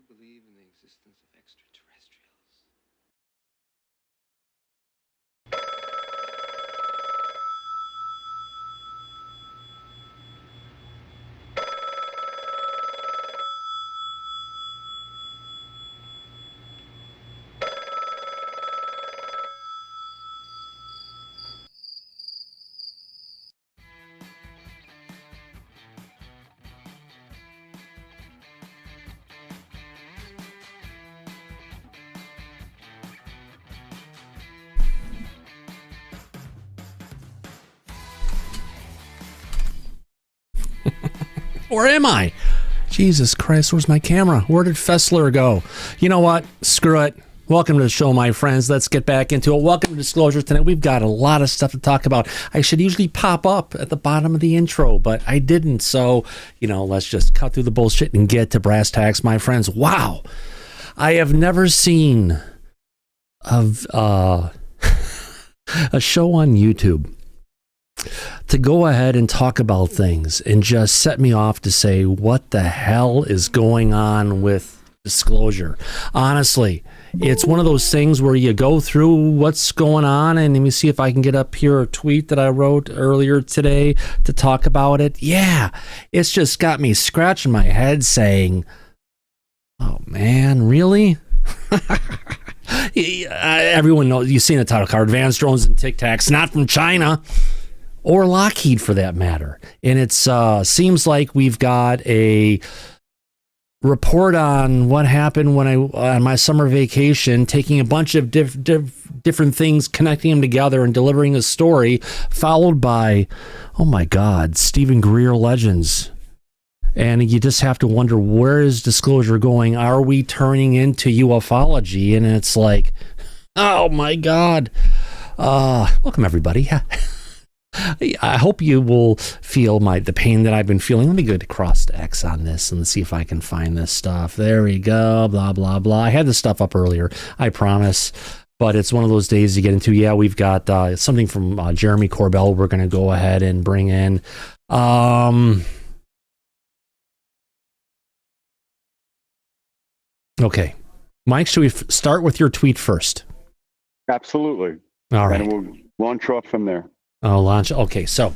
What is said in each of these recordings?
believe in the existence of extraterrestrials. Where am I? Jesus Christ, where's my camera? Where did Fessler go? You know what? Screw it. Welcome to the show, my friends. Let's get back into it. Welcome to Disclosure tonight. We've got a lot of stuff to talk about. I should usually pop up at the bottom of the intro, but I didn't. So, let's just cut through the bullshit and get to brass tacks, my friends. Wow. I have never seen a show on YouTube to go ahead and talk about things and just set me off to say, what the hell is going on with Disclosure? Honestly, it's one of those things where you go through what's going on, and let me see if I can get up here a tweet that I wrote earlier today to talk about it. Yeah, it's just got me scratching my head saying, oh man, really? Everyone knows, you've seen the title card, advanced drones and Tic Tacs, not from China. Or Lockheed, for that matter. And it seems like we've got a report on what happened when on my summer vacation, taking a bunch of different things, connecting them together and delivering a story, followed by, oh my God, Stephen Greer legends. And you just have to wonder, where is Disclosure going? Are we turning into ufology? And it's like, oh my God. Welcome, everybody. I hope you will feel the pain that I've been feeling. Let me go to cross X on this and see if I can find this stuff. There we go. Blah, blah, blah. I had this stuff up earlier, I promise. But it's one of those days to get into. Yeah, we've got something from Jeremy Corbell we're going to go ahead and bring in. Okay. Mike, should we start with your tweet first? Absolutely. All right. And we'll launch off from there. Oh, launch. Okay, so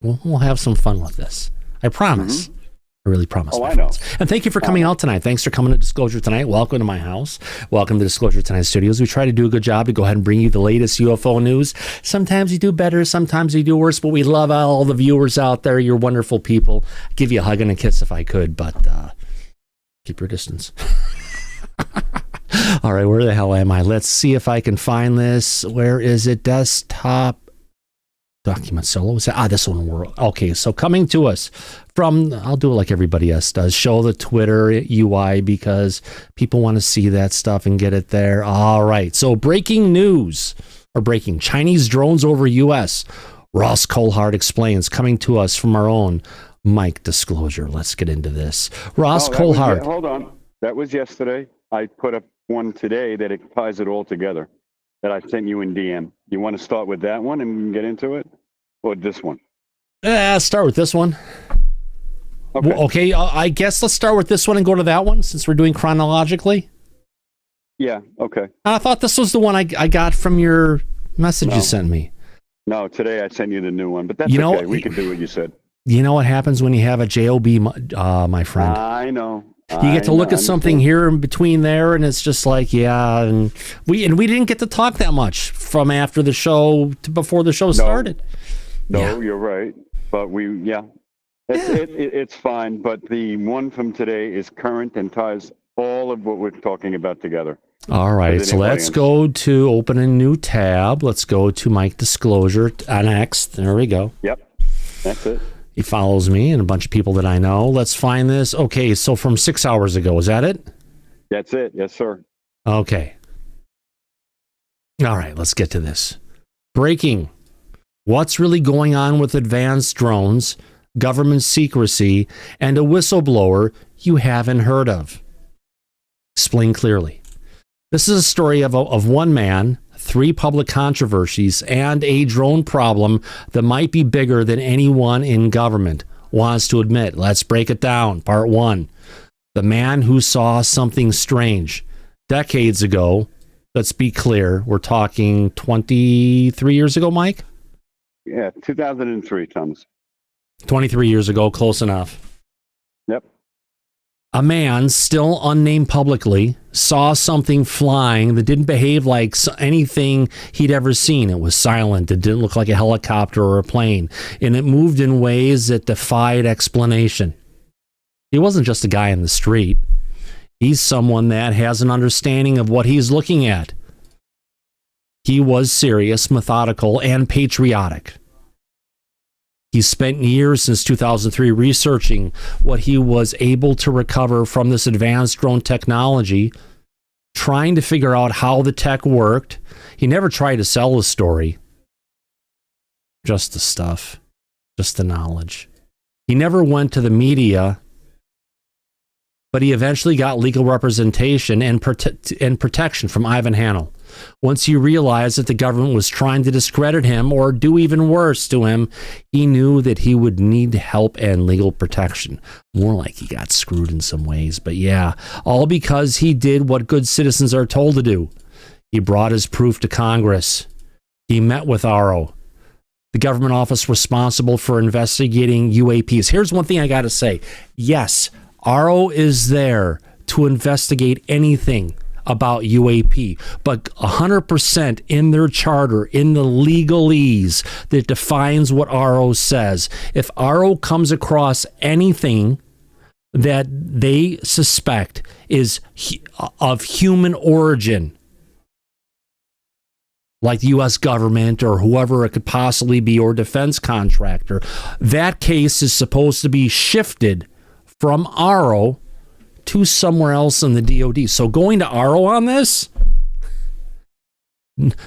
we'll have some fun with this. I promise. Mm-hmm. I really promise. Oh, I know. And thank you for coming out tonight. Thanks for coming to Disclosure tonight. Welcome to my house. Welcome to Disclosure Tonight Studios. We try to do a good job to go ahead and bring you the latest UFO news. Sometimes you do better, sometimes you do worse, but we love all the viewers out there. You're wonderful people. I'd give you a hug and a kiss if I could, but keep your distance. All right, where the hell am I? Let's see if I can find this. Where is it? Desktop. Document solo. This one. Okay, so coming to us from, I'll do it like everybody else does, show the Twitter UI because people want to see that stuff and get it there. All right, so breaking news, or breaking, Chinese drones over U.S. Ross Coulthard explains, coming to us from our own Mike Disclosure. Let's get into this. Ross Coulthard. Hold on. That was yesterday. I put up one today that it ties it all together, that I sent you in DM. You want to start with that one and get into it? Or this one? Start with this one. Okay, I guess let's start with this one and go to that one since we're doing chronologically. Yeah, okay. I thought this was the one I got from your message you sent me. No, today I sent you the new one, but that's okay. We can do what you said. You know what happens when you have a JOB, my friend? I know. You get to look at something here in between there, and it's just like, yeah, and we didn't get to talk that much from after the show to before the show started. No, you're right. But it's fine. But the one from today is current and ties all of what we're talking about together. All right, so let's go to open a new tab. Let's go to Mike Disclosure on X. There we go. Yep, that's it. He follows me and a bunch of people that I know. Let's find this. Okay, so from 6 hours ago, is that it? That's it. Yes, sir. Okay. All right, let's get to this. Breaking. What's really going on with advanced drones, government secrecy, and a whistleblower you haven't heard of? Explain clearly. This is a story of one man, 3 public controversies, and a drone problem that might be bigger than anyone in government wants to admit. Let's break it down. Part 1. The man who saw something strange decades ago. Let's be clear. We're talking 23 years ago, Mike? Yeah, 2003, Thomas. 23 years ago, close enough. Yep. A man, still unnamed publicly, saw something flying that didn't behave like anything he'd ever seen. It was silent. It didn't look like a helicopter or a plane. And it moved in ways that defied explanation. He wasn't just a guy in the street. He's someone that has an understanding of what he's looking at. He was serious, methodical, and patriotic. He spent years since 2003 researching what he was able to recover from this advanced drone technology, trying to figure out how the tech worked. He never tried to sell the story. Just the stuff. Just the knowledge. He never went to the media, but he eventually got legal representation and protection from Ivan Hanel. Once he realized that the government was trying to discredit him or do even worse to him, he knew that he would need help and legal protection. More like he got screwed in some ways, but yeah, all because he did what good citizens are told to do. He brought his proof to Congress. He met with ARO, the government office responsible for investigating UAPs. Here's one thing I got to say. Yes, ARO is there to investigate anything about UAP, but 100% in their charter, in the legalese that defines what ARO says. If ARO comes across anything that they suspect is of human origin, like the U.S. government or whoever it could possibly be, or defense contractor, that case is supposed to be shifted from ARO to somewhere else in the DOD. So going to ARO on this?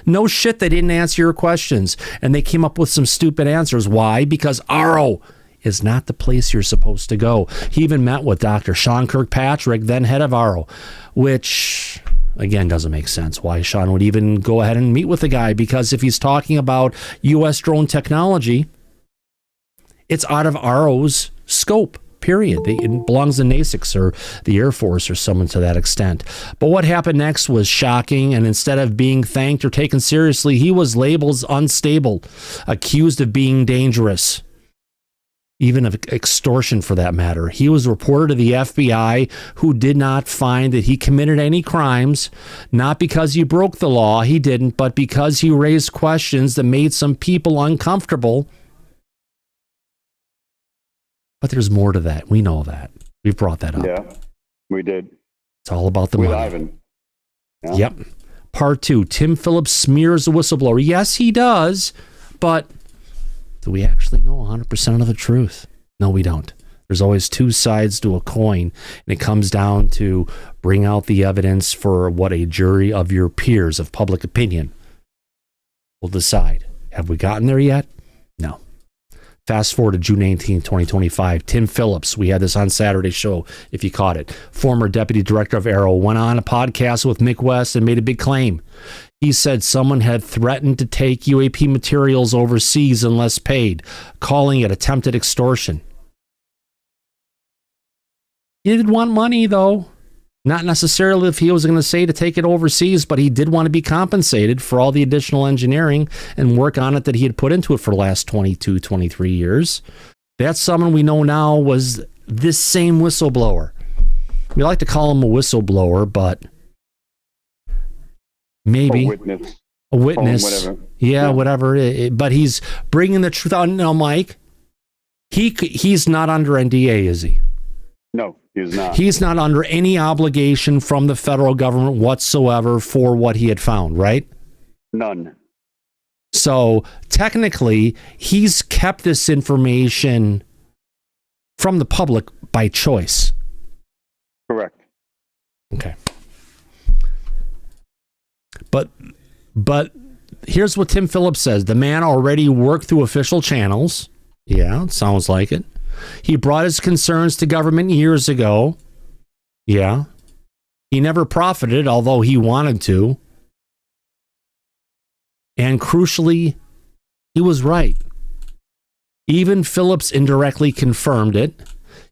No shit, they didn't answer your questions. And they came up with some stupid answers. Why? Because ARO is not the place you're supposed to go. He even met with Dr. Sean Kirkpatrick, then head of ARO, which, again, doesn't make sense why Sean would even go ahead and meet with the guy. Because if he's talking about U.S. drone technology, it's out of ARO's scope. Period. It belongs to NASICS or the Air Force or someone to that extent. But what happened next was shocking, and instead of being thanked or taken seriously, he was labeled unstable, accused of being dangerous, even of extortion for that matter. He was reported to the FBI, who did not find that he committed any crimes, not because he broke the law, he didn't, but because he raised questions that made some people uncomfortable. But there's more to that. We know that. We've brought that up. Yeah, we did. It's all about the with money. Ivan. Yeah. Yep. Part 2. Tim Phillips smears a whistleblower. Yes, he does. But do we actually know 100% of the truth? No, we don't. There's always two sides to a coin. And it comes down to bring out the evidence for what a jury of your peers of public opinion will decide. Have we gotten there yet? No. Fast forward to June 18, 2025. Tim Phillips, we had this on Saturday's show, if you caught it. Former deputy director of ARO went on a podcast with Mick West and made a big claim. He said someone had threatened to take UAP materials overseas unless paid, calling it attempted extortion. He did want money, though. Not necessarily if he was going to say to take it overseas, but he did want to be compensated for all the additional engineering and work on it that he had put into it for the last 22, 23 years. That's someone we know now was this same whistleblower. We like to call him a whistleblower, but maybe a witness. Whatever. Yeah, whatever. But he's bringing the truth out. Now, Mike, he's not under NDA, is he? No, he's not. He's not under any obligation from the federal government whatsoever for what he had found, right? None. So technically, he's kept this information from the public by choice. Correct. Okay. But here's what Tim Phillips says. The man already worked through official channels. Yeah, it sounds like it. He brought his concerns to government years ago. Yeah. He never profited, although he wanted to. And crucially, he was right. Even Phillips indirectly confirmed it.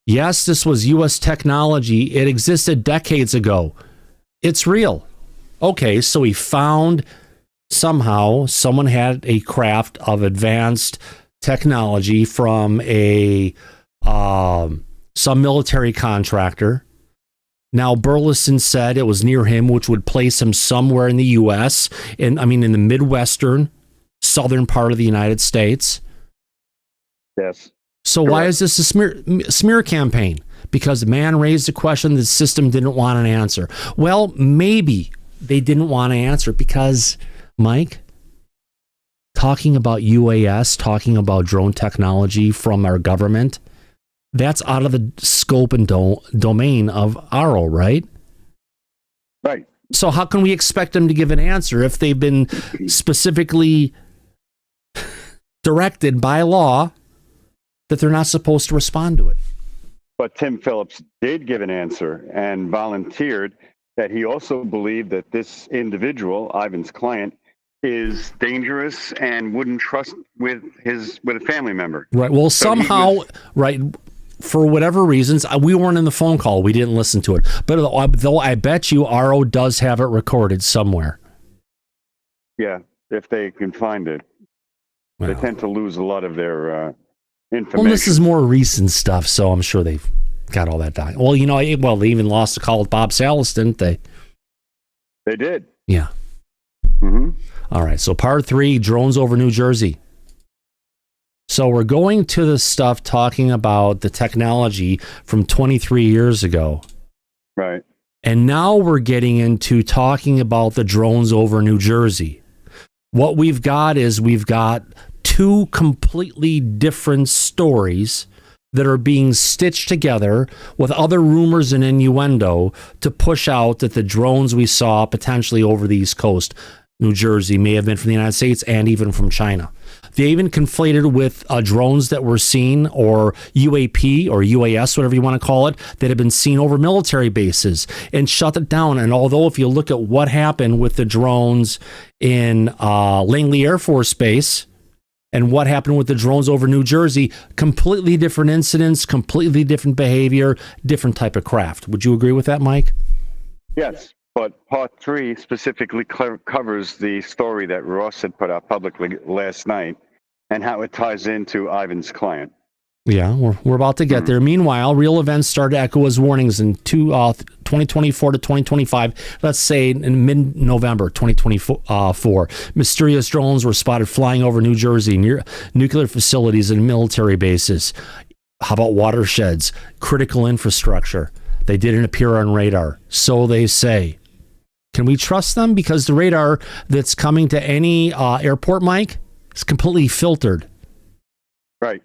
Yes, this was U.S. technology. It existed decades ago. It's real. Okay, so he found somehow someone had a craft of advanced technology from some military contractor. Now, Burleson said it was near him, which would place him somewhere in the U.S., in the Midwestern, southern part of the United States. Yes. So why is this a smear campaign? Because the man raised a question the system didn't want an answer. Well, maybe they didn't want to answer because, Mike, talking about UAS, talking about drone technology from our government, that's out of the scope and domain of ARO, right? Right. So how can we expect them to give an answer if they've been specifically directed by law that they're not supposed to respond to it? But Tim Phillips did give an answer and volunteered that he also believed that this individual, Ivan's client, is dangerous and wouldn't trust with a family member. Right. Well, so somehow, right, for whatever reasons, we weren't in the phone call. We didn't listen to it. But though I bet you RO does have it recorded somewhere. Yeah, if they can find it. Well, they tend to lose a lot of their information. Well, this is more recent stuff, so I'm sure they've got all that down. Well, they even lost a call with Bob Salas, didn't they? They did. Yeah. Mm-hmm. All right, so part 3, drones over New Jersey. So we're going to the stuff talking about the technology from 23 years ago. Right. And now we're getting into talking about the drones over New Jersey. What we've got is we've got 2 completely different stories that are being stitched together with other rumors and innuendo to push out that the drones we saw potentially over the East Coast, New Jersey, may have been from the United States and even from China. They even conflated with drones that were seen, or UAP or UAS, whatever you want to call it, that had been seen over military bases and shut it down. And although if you look at what happened with the drones in Langley Air Force Base and what happened with the drones over New Jersey, completely different incidents, completely different behavior, different type of craft. Would you agree with that, Mike? Yes. But part 3 specifically covers the story that Ross had put out publicly last night and how it ties into Ivan's client. Yeah, we're about to get there. Meanwhile, real events start to echo as warnings in 2024 to 2025. Let's say in mid-November 2024. Mysterious drones were spotted flying over New Jersey near nuclear facilities and military bases. How about watersheds, critical infrastructure? They didn't appear on radar, so they say. Can we trust them? Because the radar that's coming to any airport, Mike, is completely filtered. Right.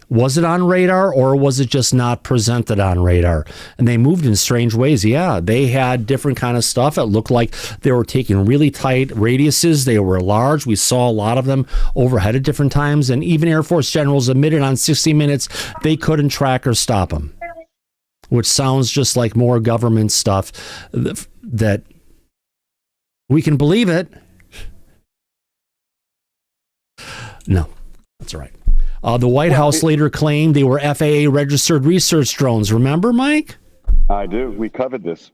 Was it on radar, or was it just not presented on radar? And they moved in strange ways. Yeah, they had different kind of stuff. It looked like they were taking really tight radiuses. They were large. We saw a lot of them overhead at different times. And even Air Force generals admitted on 60 Minutes they couldn't track or stop them, which sounds just like more government stuff that we can believe it. No, that's all right. The White House later claimed they were FAA registered research drones. Remember, Mike? I do. We covered this.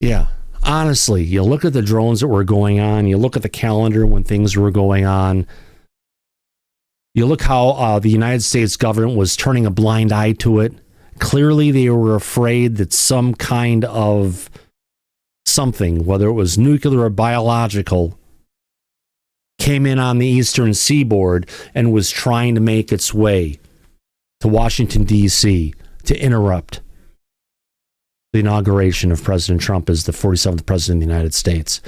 Yeah. Honestly, you look at the drones that were going on. You look at the calendar when things were going on. You look how the United States government was turning a blind eye to it. Clearly, they were afraid that some kind of something, whether it was nuclear or biological, came in on the eastern seaboard and was trying to make its way to Washington, D.C. to interrupt the inauguration of President Trump as the 47th president of the United States.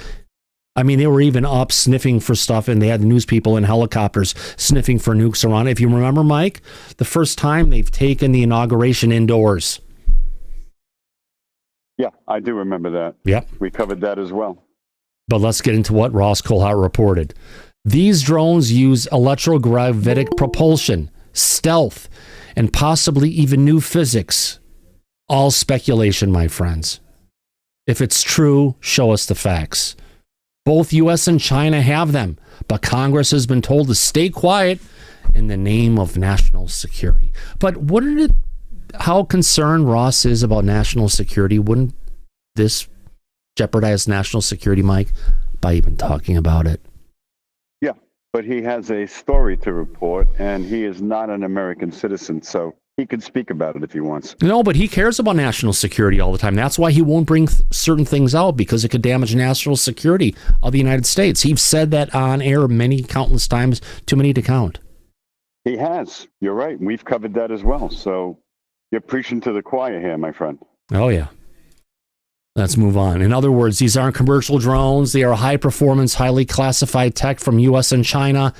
I mean, they were even up sniffing for stuff, and they had the news people in helicopters sniffing for nukes around. If you remember, Mike, the first time they've taken the inauguration indoors. Yeah, I do remember that. Yep. We covered that as well. But let's get into what Ross Coulthart reported. These drones use electrogravitic propulsion, stealth, and possibly even new physics. All speculation, my friends. If it's true, show us the facts. Both U.S. and China have them, but Congress has been told to stay quiet in the name of national security. But wouldn't it how concerned Ross is about national security? Wouldn't this jeopardize national security, Mike, by even talking about it? Yeah, but he has a story to report, and he is not an American citizen, so he can speak about it if he wants. No, but he cares about national security all the time. That's why he won't bring certain things out, because it could damage national security of the United States. He's said that on air countless times, too many to count. He has. You're right. We've covered that as well. So you're preaching to the choir here, my friend. Oh, yeah. Let's move on. In other words, these aren't commercial drones. They are high-performance, highly classified tech from U.S. and China.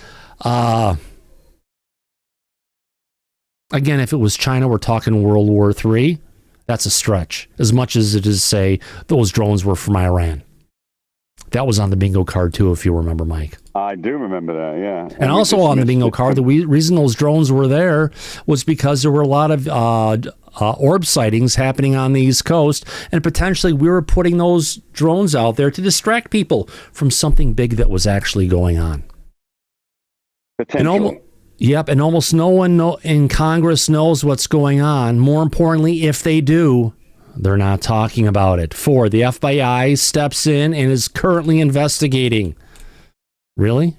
Again, if it was China, we're talking World War III. That's a stretch, as much as it is to say those drones were from Iran. That was on the bingo card, too, if you remember, Mike. I do remember that, yeah. And also on the bingo card, the reason those drones were there was because there were a lot of orb sightings happening on the East Coast, and potentially we were putting those drones out there to distract people from something big that was actually going on. Potentially. And almost no one in Congress knows what's going on. More importantly, if they do, they're not talking about it. 4, the FBI steps in and is currently investigating. Really?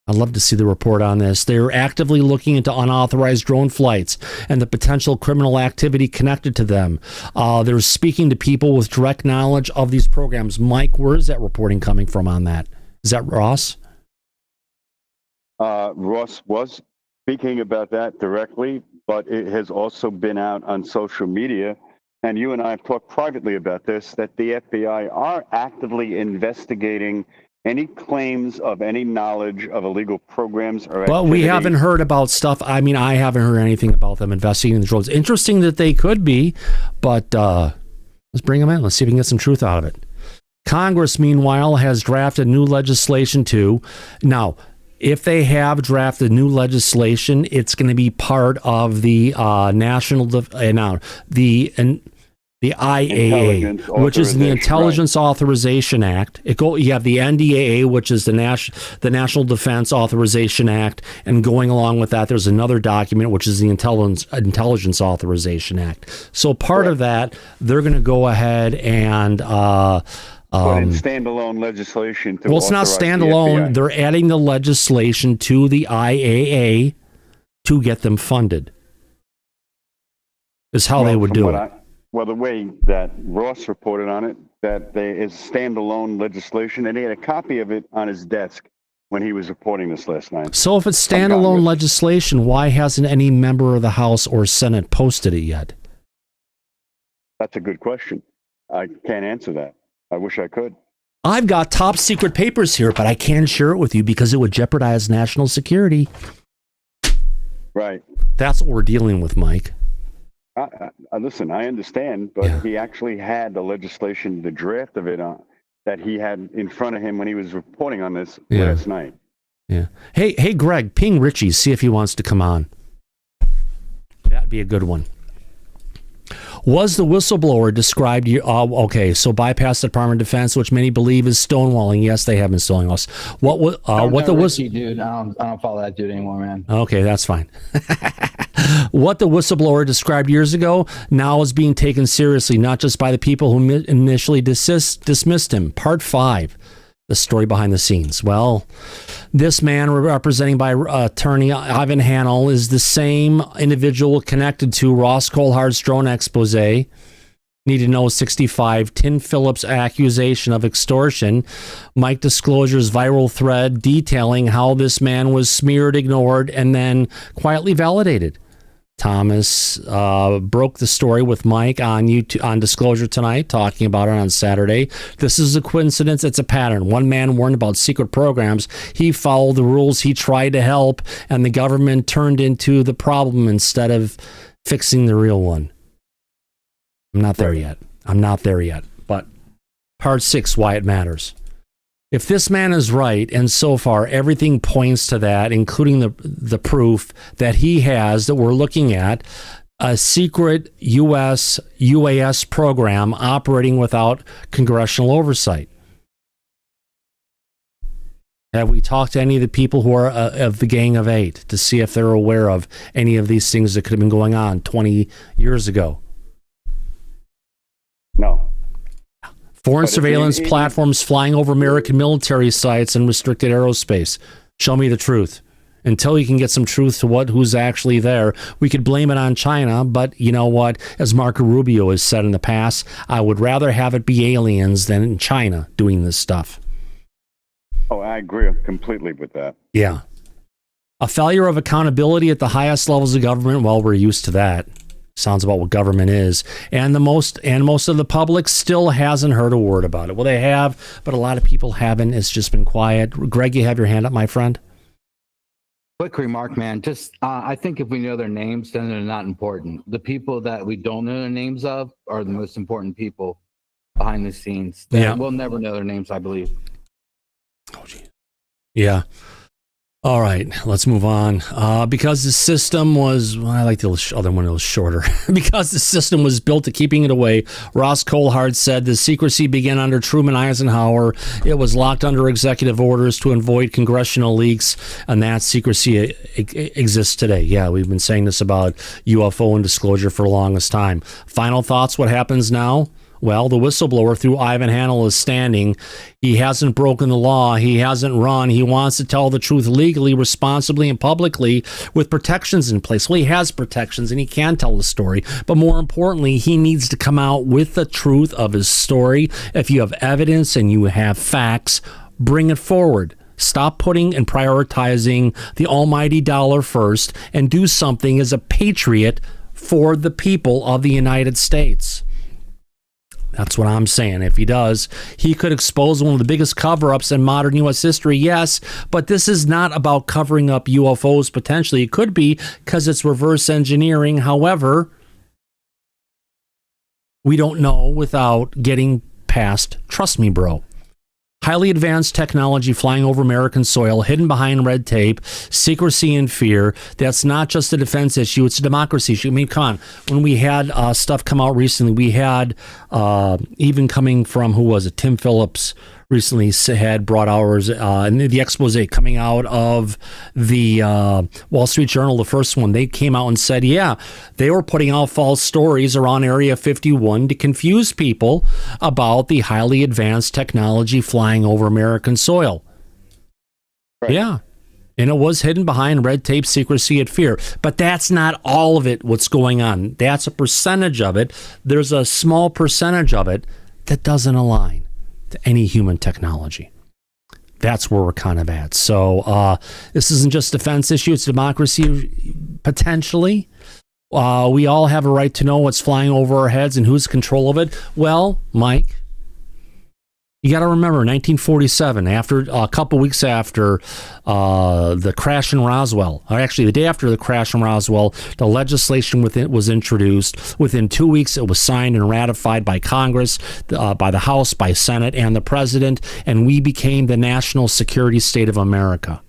I'd love to see the report on this. They're actively looking into unauthorized drone flights and the potential criminal activity connected to them. They're speaking to people with direct knowledge of these programs. Mike, where is that reporting coming from on that? Is that Ross? Ross was speaking about that directly, but it has also been out on social media. And you and I have talked privately about this, that the FBI are actively investigating any claims of any knowledge of illegal programs or activity. But we haven't heard about stuff. I mean, I haven't heard anything about them investigating the drones. Interesting that they could be, but let's bring them in. Let's see if we can get some truth out of it. Congress, meanwhile, has drafted new legislation too. Now, if they have drafted new legislation, it's going to be part of the the IAA, which is the Intelligence Authorization Act. You have the NDAA, which is the National Defense Authorization Act, and going along with that, there's another document, which is the Intelligence Authorization Act. So part of that, they're going to go ahead and put in standalone legislation to it's not standalone. They're adding the legislation to the IAA to get them funded. Is how they would do it. Well, the way that Ross reported on it, that there is standalone legislation, and he had a copy of it on his desk when he was reporting this last night. So if it's standalone legislation, why hasn't any member of the House or Senate posted it yet? That's a good question. I can't answer that. I wish I could. I've got top secret papers here, but I can't share it with you because it would jeopardize national security. Right. That's what we're dealing with, Mike. Listen, I understand, but he actually had the legislation, the draft of it, that he had in front of him when he was reporting on this last night. Yeah. Hey, Greg, ping Richie, see if he wants to come on. That'd be a good one. Was the whistleblower described? So bypass the Department of Defense, which many believe is stonewalling. Yes, they have been stonewalling us. What the Richie, dude? I don't follow that dude anymore, man. Okay, that's fine. What the whistleblower described years ago now is being taken seriously, not just by the people who initially dismissed him. Part 5. The story behind the scenes. Well, this man, representing by attorney Ivan Hanel, is the same individual connected to Ross Coulthard's drone expose. Need to know 65, Tim Phillips' accusation of extortion, Mike Disclosure's viral thread detailing how this man was smeared, ignored, and then quietly validated. Thomas broke the story with Mike on YouTube, on Disclosure tonight, talking about it on Saturday. This is a coincidence. It's a pattern. One man warned about secret programs. He followed the rules. He tried to help, and the government turned into the problem instead of fixing the real one. I'm not there yet. But part 6, why it matters. If this man is right, and so far everything points to that, including the proof that he has, that we're looking at, a secret U.S. UAS program operating without congressional oversight. Have we talked to any of the people who are of the Gang of Eight to see if they're aware of any of these things that could have been going on 20 years ago? No. Foreign surveillance platforms flying over American military sites and restricted aerospace. Show me the truth. Until you can get some truth to who's actually there, we could blame it on China. But you know what? As Marco Rubio has said in the past, I would rather have it be aliens than in China doing this stuff. Oh, I agree completely with that. Yeah. A failure of accountability at the highest levels of government. Well, we're used to that. Sounds about what government is. And most of the public still hasn't heard a word about it. Well, they have, but a lot of people haven't. It's just been quiet. Greg, you have your hand up, my friend? Quick remark, man. Just, I think if we know their names, then they're not important. The people that we don't know the names of are the most important people behind the scenes. We'll never know their names, I believe. Oh, geez. Yeah. All right, let's move on. Because the system was, I like the other one that was shorter. Because the system was built to keeping it away, Ross Coulthard said the secrecy began under Truman Eisenhower. It was locked under executive orders to avoid congressional leaks, and that secrecy exists today. Yeah, we've been saying this about UFO and disclosure for the longest time. Final thoughts, what happens now? Well, the whistleblower through Ivan Hanel is standing. He hasn't broken the law. He hasn't run. He wants to tell the truth legally, responsibly, and publicly with protections in place. Well, he has protections and he can tell the story. But more importantly, he needs to come out with the truth of his story. If you have evidence and you have facts, bring it forward. Stop putting and prioritizing the almighty dollar first and do something as a patriot for the people of the United States. That's what I'm saying. If he does, he could expose one of the biggest cover-ups in modern U.S. history, yes, but this is not about covering up UFOs potentially. It could be because it's reverse engineering. However, we don't know without getting past, trust me, bro. Highly advanced technology flying over American soil, hidden behind red tape, secrecy and fear. That's not just a defense issue, it's a democracy issue. I mean, come on. When we had stuff come out recently, we had even coming from, who was it? Tim Phillips recently had brought ours, and the expose coming out of the Wall Street Journal, the first one. They came out and said, yeah, they were putting out false stories around Area 51 to confuse people about the highly advanced technology flying over American soil. Right. Yeah. And it was hidden behind red tape, secrecy, and fear. But that's not all of it, what's going on. That's a percentage of it. There's a small percentage of it that doesn't align to any human technology. That's where we're kind of at. So this isn't just a defense issue, it's democracy potentially. We all have a right to know what's flying over our heads and who's in control of it. Well, Mike, you got to remember 1947, after a couple weeks after the crash in Roswell, or actually the day after the crash in Roswell, the legislation was introduced. Within 2 weeks, it was signed and ratified by Congress, by the House, by Senate, and the President, and we became the national security state of America.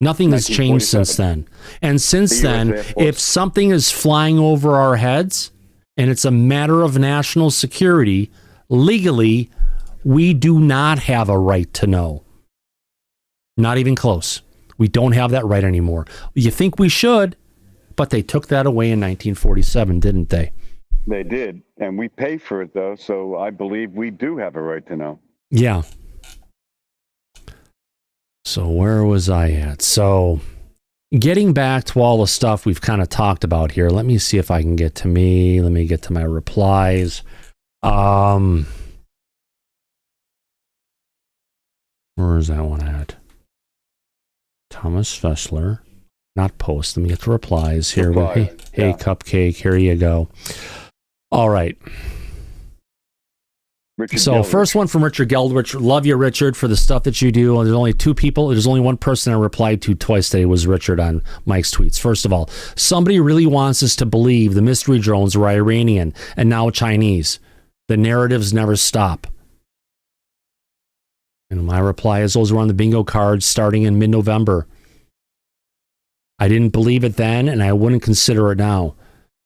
Nothing has changed since then. And since then, if something is flying over our heads, and it's a matter of national security, legally, we do not have a right to know. Not even close. We don't have that right anymore. You think we should, but they took that away in 1947, didn't they? They did, and we pay for it, though, so I believe we do have a right to know. Yeah. So where was I at? So getting back to all the stuff we've kind of talked about here, let me see if I can get to me. Let me get to my replies. Where is that one at? Thomas Fessler, not post. Let me get the replies here. Hey, Cupcake, here you go. All right. First one from Richard Geldrich. Love you, Richard, for the stuff that you do. There's only two people. There's only one person I replied to twice today was Richard on Mike's tweets. First of all, somebody really wants us to believe the mystery drones were Iranian and now Chinese. The narratives never stop. And my reply is those were on the bingo cards starting in mid-November. I didn't believe it then, and I wouldn't consider it now.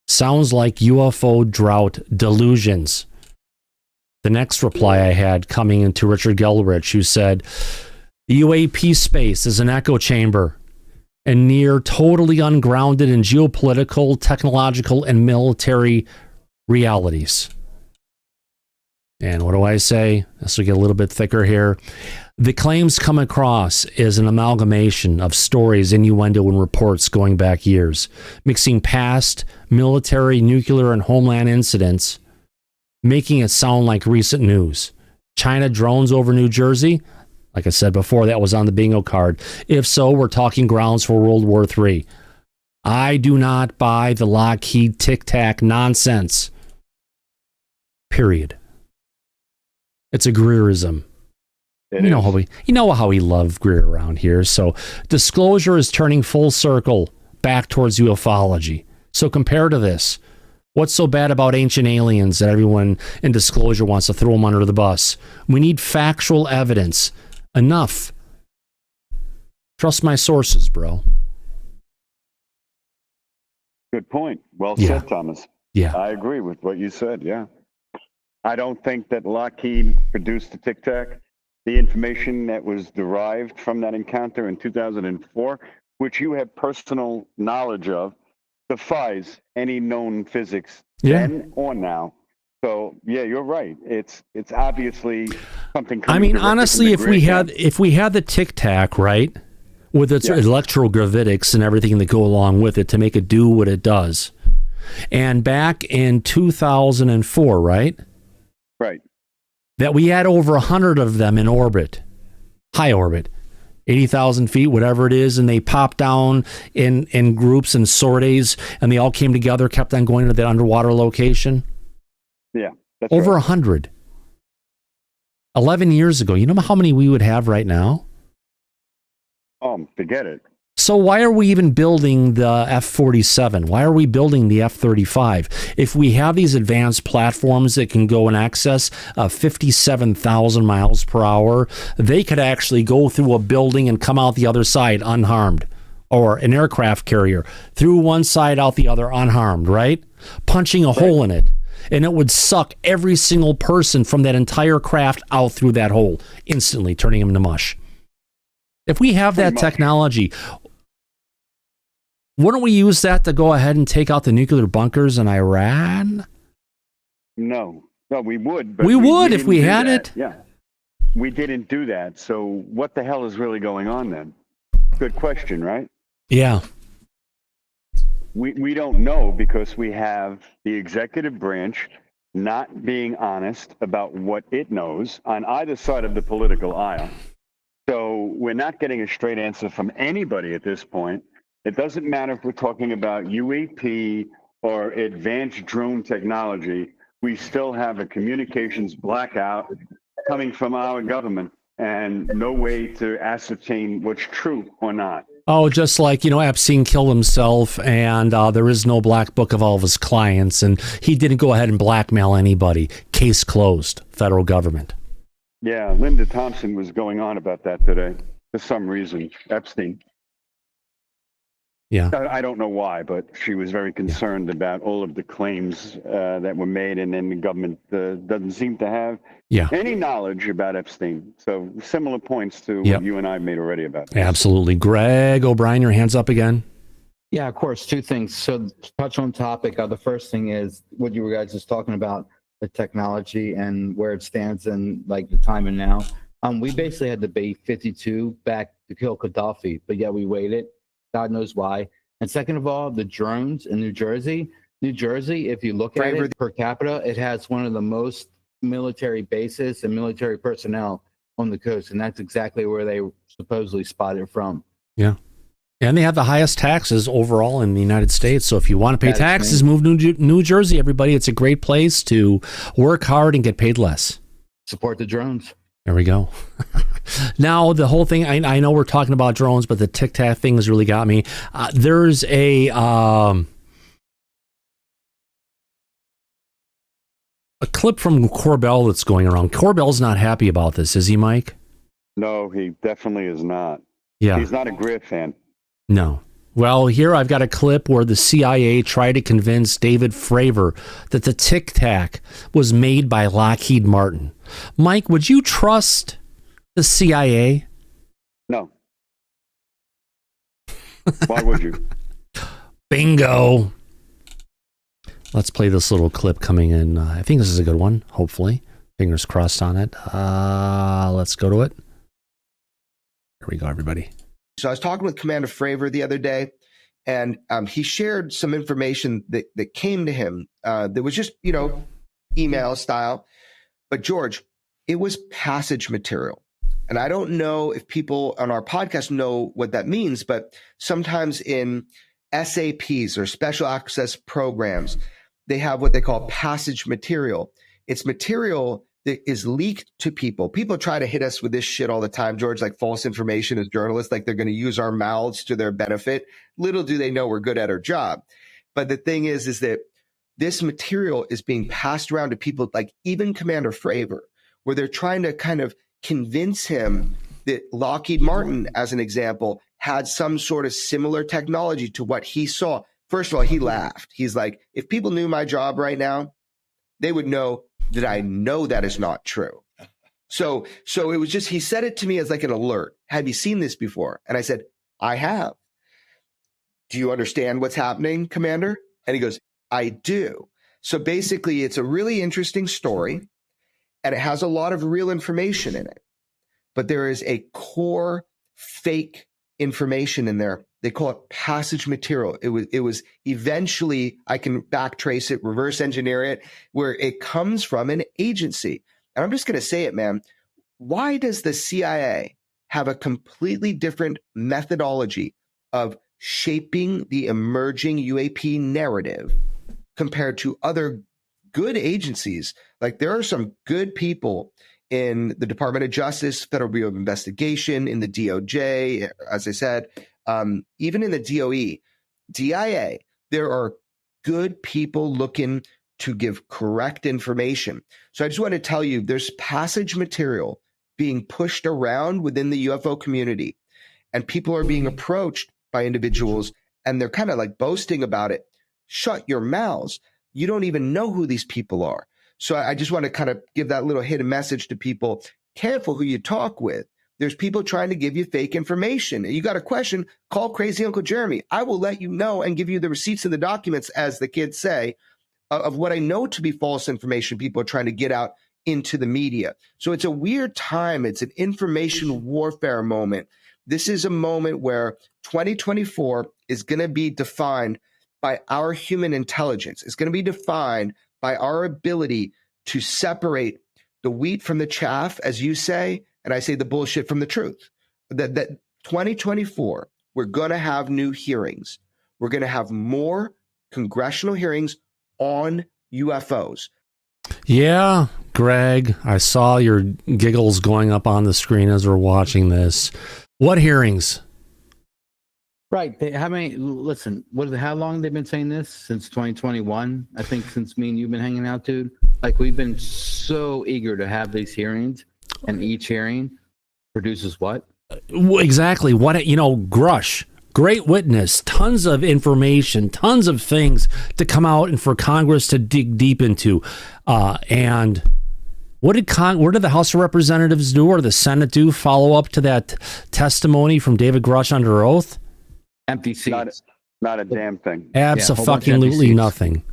Sounds like UFO drought delusions. The next reply I had coming into Richard Geldrich, who said, The UAP space is an echo chamber and near totally ungrounded in geopolitical, technological, and military realities. And what do I say? This will get a little bit thicker here. The claims come across as an amalgamation of stories, innuendo, and reports going back years, mixing past military, nuclear, and homeland incidents, making it sound like recent news. China drones over New Jersey? Like I said before, that was on the bingo card. If so, we're talking grounds for World War III. I do not buy the Lockheed tic-tac nonsense. Period. It's a Greerism. You know how we love Greer around here. So Disclosure is turning full circle back towards ufology. So compared to this, what's so bad about ancient aliens that everyone in Disclosure wants to throw them under the bus? We need factual evidence. Enough. Trust my sources, bro. Good point. Well said, Thomas. Yeah. I agree with what you said, yeah. I don't think that Lockheed produced the Tic Tac. The information that was derived from that encounter in 2004, which you have personal knowledge of, defies any known physics then or now. So yeah, you're right. It's obviously something. I mean, honestly, if we had the Tic Tac, right, with its electrogravitics and everything that go along with it to make it do what it does, and back in 2004, right, that we had over 100 of them in orbit, high orbit, 80,000 feet, whatever it is, and they popped down in groups and sorties, and they all came together, kept on going to that underwater location. Yeah, that's over 100. 11 years ago. You know how many we would have right now? Forget it. So why are we even building the F-47? Why are we building the F-35? If we have these advanced platforms that can go in excess of 57,000 miles per hour, they could actually go through a building and come out the other side unharmed. Or an aircraft carrier, through one side, out the other, unharmed, right? Punching a hole in it. And it would suck every single person from that entire craft out through that hole, instantly turning them to mush. If we have that technology, wouldn't we use that to go ahead and take out the nuclear bunkers in Iran? No, we would. But we would if we had it. Yeah, we didn't do that. So what the hell is really going on then? Good question, right? Yeah. We don't know because we have the executive branch not being honest about what it knows on either side of the political aisle. So we're not getting a straight answer from anybody at this point. It doesn't matter if we're talking about UAP or advanced drone technology. We still have a communications blackout coming from our government and no way to ascertain what's true or not. Oh, just like, Epstein killed himself and there is no black book of all of his clients and he didn't go ahead and blackmail anybody. Case closed, federal government. Yeah, Linda Thompson was going on about that today for some reason, Epstein. Yeah. I don't know why, but she was very concerned about all of the claims that were made, and then the government doesn't seem to have any knowledge about Epstein. So similar points to what you and I made already about this. Absolutely. Greg O'Brien, your hands up again. Yeah, of course. Two things. So to touch on topic, the first thing is what you were guys just talking about, the technology and where it stands in like the time and now. We basically had the B-52 back to kill Gaddafi, but yet we waited. God knows why. And second of all, the drones in New Jersey, if you look at it per capita, it has one of the most military bases and military personnel on the coast. And that's exactly where they supposedly spotted from. Yeah. And they have the highest taxes overall in the United States. So if you want to pay taxes, move to New Jersey, everybody. It's a great place to work hard and get paid less. Support the drones. There we go. Now, the whole thing, I know we're talking about drones, but the Tic Tac thing has really got me. There's a clip from Corbell that's going around. Corbell's not happy about this, is he, Mike? No, he definitely is not. Yeah. He's not a Greer fan. No. Well, here I've got a clip where the CIA tried to convince David Fravor that the Tic Tac was made by Lockheed Martin. Mike, would you trust the CIA? Why would you? Bingo. Let's play this little clip coming in. I think this is a good one, hopefully. Fingers crossed on it. Let's go to it. Here we go, everybody. So I was talking with Commander Fravor the other day, and he shared some information that came to him that was just, email style. But George, it was passage material. And I don't know if people on our podcast know what that means, but sometimes in SAPs or special access programs, they have what they call passage material. It's material that is leaked to people. People try to hit us with this shit all the time, George, like false information as journalists, like they're going to use our mouths to their benefit. Little do they know we're good at our job. But the thing is that this material is being passed around to people like even Commander Fravor, where they're trying to kind of convince him that Lockheed Martin, as an example, had some sort of similar technology to what he saw. First of all, he laughed. He's like, if people knew my job right now, they would know that I know that is not true. So it was just, he said it to me as like an alert. Have you seen this before? And I said, I have. Do you understand what's happening, Commander? And he goes, I do. So basically, it's a really interesting story, and it has a lot of real information in it. But there is a core fake information in there. They call it passage material. It was eventually, I can backtrace it, reverse engineer it, where it comes from an agency. And I'm just going to say it, man. Why does the CIA have a completely different methodology of shaping the emerging UAP narrative compared to other good agencies? Like, there are some good people in the Department of Justice, Federal Bureau of Investigation, in the DOJ, as I said, even in the DOE, DIA, there are good people looking to give correct information. So I just want to tell you, there's passage material being pushed around within the UFO community, and people are being approached by individuals, and they're kind of like boasting about it. Shut your mouths. You don't even know who these people are. So I just want to kind of give that little hidden message to people. Careful who you talk with. There's people trying to give you fake information. You got a question, call Crazy Uncle Jeremy. I will let you know and give you the receipts and the documents, as the kids say, of what I know to be false information people are trying to get out into the media. So it's a weird time. It's an information warfare moment. This is a moment where 2024 is going to be defined by our human intelligence. It's going to be defined by our ability to separate the wheat from the chaff, as you say, and I say the bullshit from the truth. That 2024, we're going to have new hearings. We're going to have more congressional hearings on UFOs. Yeah, Greg, I saw your giggles going up on the screen as we're watching this. What hearings? Right. How many? Listen, how long they've been saying this? Since 2021, I think, since me and you've been hanging out, dude. Like, we've been so eager to have these hearings, and each hearing produces what? Exactly. What, Grush, great witness, tons of information, tons of things to come out and for Congress to dig deep into. And what did the House of Representatives do, or the Senate do? Follow up to that testimony from David Grush under oath? Empty seats. Not a damn thing. Absolutely nothing.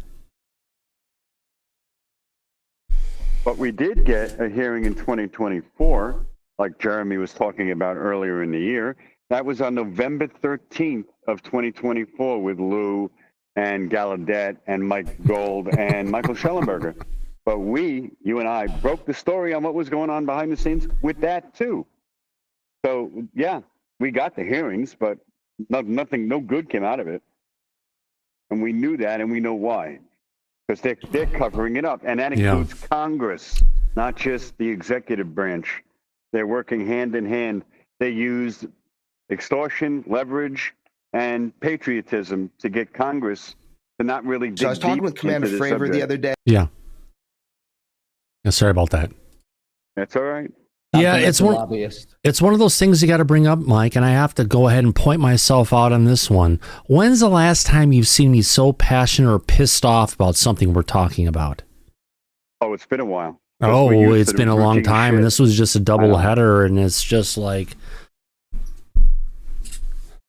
But we did get a hearing in 2024, like Jeremy was talking about earlier in the year. That was on November 13th of 2024 with Lou and Gallaudet and Mike Gold and Michael Schellenberger. But you and I, broke the story on what was going on behind the scenes with that too. So yeah, we got the hearings, but nothing, no good came out of it. And we knew that, and we know why. Because they're covering it up. And that includes Congress, not just the executive branch. They're working hand in hand. They use extortion, leverage, and patriotism to get Congress to not really dig. So I was talking with Commander Fravor the other day. Yeah. Sorry about that. That's all right. Yeah, it's one of those things you got to bring up, Mike, and I have to go ahead and point myself out on this one. When's the last time you've seen me so passionate or pissed off about something we're talking about? Oh, it's been a while. Oh, it's been a long time, and this was just a double header, and it's just like...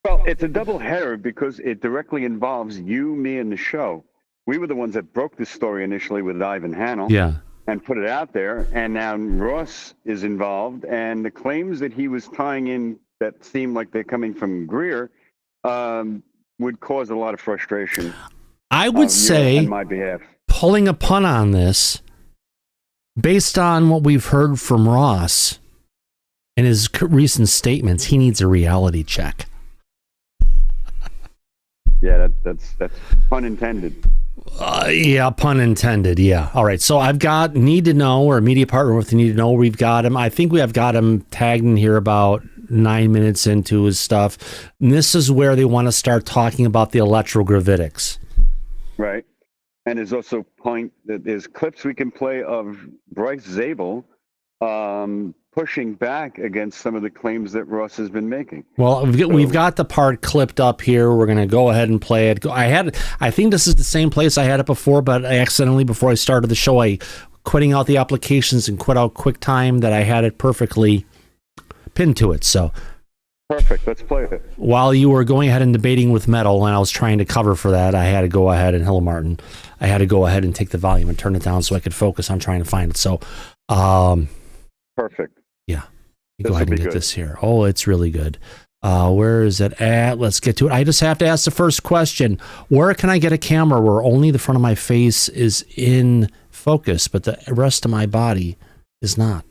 Well, it's a double header because it directly involves you, me, and the show. We were the ones that broke this story initially with Ivan Hanel. Yeah. And put it out there, and now Ross is involved, and the claims that he was tying in that seem like they're coming from Greer would cause a lot of frustration. I would say, on my behalf, pulling a pun on this, based on what we've heard from Ross and his recent statements, he needs a reality check. Yeah, that's pun intended. Yeah, pun intended. Yeah. All right. So I've got Need to Know, or media partner with Need to Know. We've got him. I think we have got him tagged in here about 9 minutes into his stuff. And this is where they want to start talking about the electrogravitics. Right. And there's also there's clips we can play of Bryce Zabel pushing back against some of the claims that Ross has been making. Well, we've got the part clipped up here. We're going to go ahead and play it. I think this is the same place I had it before, but I accidentally, before I started the show, I quitting out the applications and quit out QuickTime, that I had it perfectly pinned to it. So perfect. Let's play it. While you were going ahead and debating with metal, and I was trying to cover for that, I had to go ahead, and hello, Martin. I had to go ahead and take the volume and turn it down so I could focus on trying to find it. So, perfect. Yeah. Go ahead and get this here. Oh, it's really good. Where is it at? Let's get to it. I just have to ask the first question. Where can I get a camera where only the front of my face is in focus, but the rest of my body is not?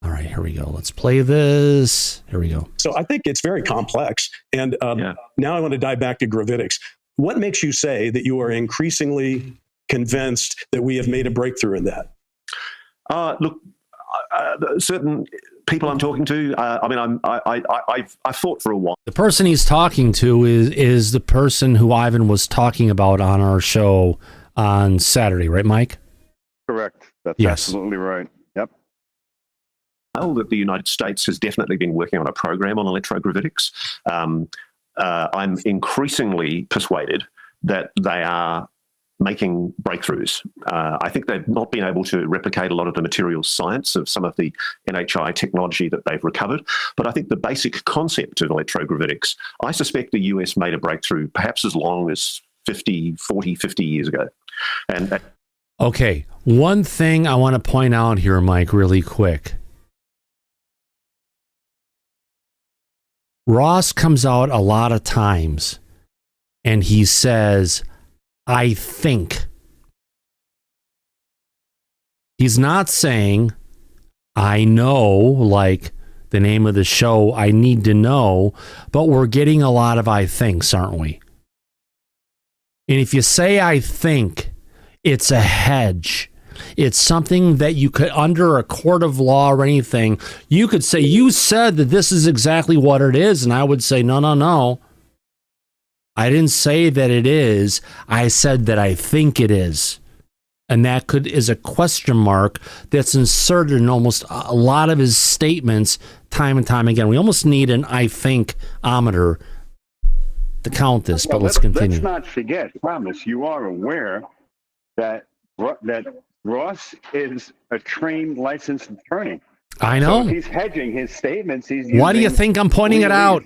All right, here we go. Let's play this. Here we go. So I think it's very complex. And now I want to dive back to gravitics. What makes you say that you are increasingly convinced that we have made a breakthrough in that? Look, certain people I'm talking to, I've thought for a while. The person he's talking to is the person who Ivan was talking about on our show on Saturday, right, Mike? Correct. That's absolutely right. Yep. That the United States has definitely been working on a program on electrogravitics. I'm increasingly persuaded that they are making breakthroughs. I think they've not been able to replicate a lot of the materials science of some of the NHI technology that they've recovered, but I think the basic concept of electrogravitics, I suspect the US made a breakthrough perhaps as long as 50 years ago. And okay, one thing I want to point out here, Mike, really quick. Ross comes out a lot of times and he says, I think. He's not saying, I know, like the name of the show, I need to know, but we're getting a lot of I thinks, aren't we? And if you say I think, it's a hedge. It's something that you could, under a court of law or anything, you could say, you said that this is exactly what it is. And I would say, no. I didn't say that it is. I said that I think it is. And that is a question mark that's inserted in almost a lot of his statements time and time again. We almost need an I think-ometer to count this, but let's continue. Let's not forget, promise, you are aware that Ross is a trained licensed attorney. I know. So if he's hedging his statements. Why do you think I'm pointing it out?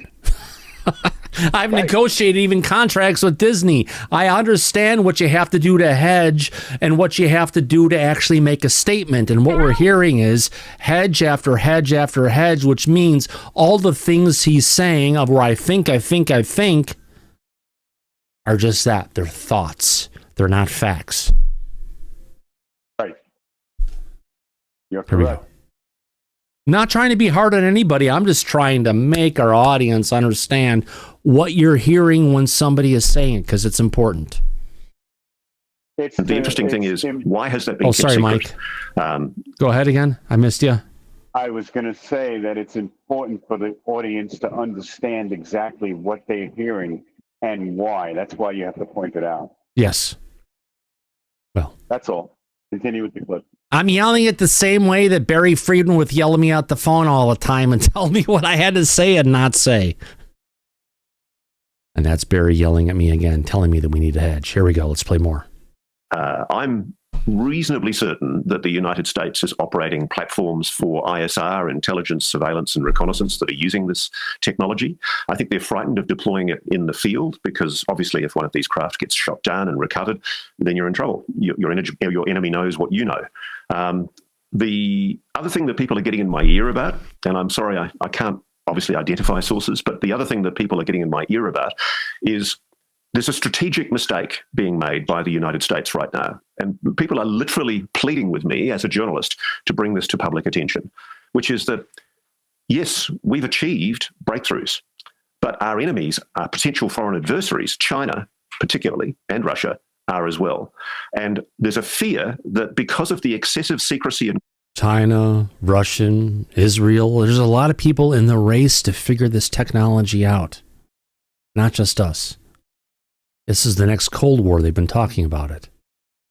I've negotiated even contracts with Disney. I understand what you have to do to hedge and what you have to do to actually make a statement. And what we're hearing is hedge after hedge after hedge, which means all the things he's saying of where I think are just that. They're thoughts. They're not facts. Right. You're correct. Not trying to be hard on anybody. I'm just trying to make our audience understand what you're hearing when somebody is saying it, because it's important. The interesting thing is, why has that been kept sorry, secret? Mike. Go ahead again. I missed you. I was going to say that it's important for the audience to understand exactly what they're hearing and why. That's why you have to point it out. Yes. Well, that's all. Continue with the clip. I'm yelling it the same way that Barry Friedman would yell at me at the phone all the time and tell me what I had to say and not say. And that's Barry yelling at me again, telling me that we need a hedge. Here we go. Let's play more. I'm reasonably certain that the United States is operating platforms for ISR, intelligence, surveillance, and reconnaissance that are using this technology. I think they're frightened of deploying it in the field because obviously if one of these craft gets shot down and recovered, then you're in trouble. Your enemy knows what you know. The other thing that people are getting in my ear about, and I'm sorry, I can't obviously identify sources, but the other thing that people are getting in my ear about is there's a strategic mistake being made by the United States right now. And people are literally pleading with me as a journalist to bring this to public attention, which is that, yes, we've achieved breakthroughs, but our enemies, our potential foreign adversaries, China particularly, and Russia, are as well. And there's a fear that because of the excessive secrecy and China, Russian, Israel, there's a lot of people in the race to figure this technology out. Not just us. This is the next Cold War. They've been talking about it.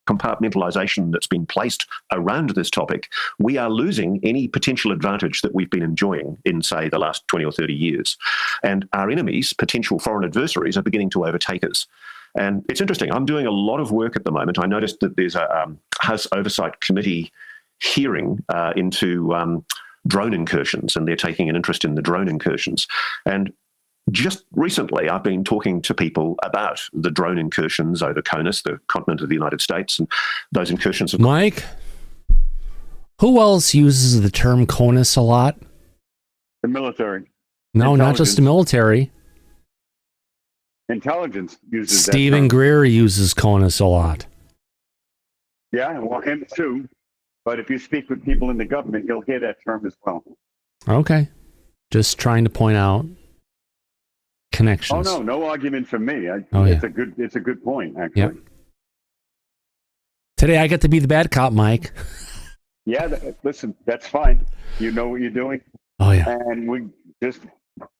compartmentalization that's been placed around this topic, we are losing any potential advantage that we've been enjoying in, say, the last 20 or 30 years. And our enemies, potential foreign adversaries, are beginning to overtake us. And it's interesting. I'm doing a lot of work at the moment. I noticed that there's a House Oversight Committee hearing into drone incursions, and they're taking an interest in the drone incursions. And just recently, I've been talking to people about the drone incursions over CONUS, the continent of the United States, and those incursions have... Mike, who else uses the term CONUS a lot? The military. No, not just the military. Intelligence uses Stephen that term. Greer uses CONUS a lot. Yeah, well, him too. But if you speak with people in the government, you'll hear that term as well. Okay. Just trying to point out connections. Oh, no argument from me. It's a good point, actually. Yep. Today I get to be the bad cop, Mike. Yeah, listen, that's fine. You know what you're doing. Oh, yeah. And we just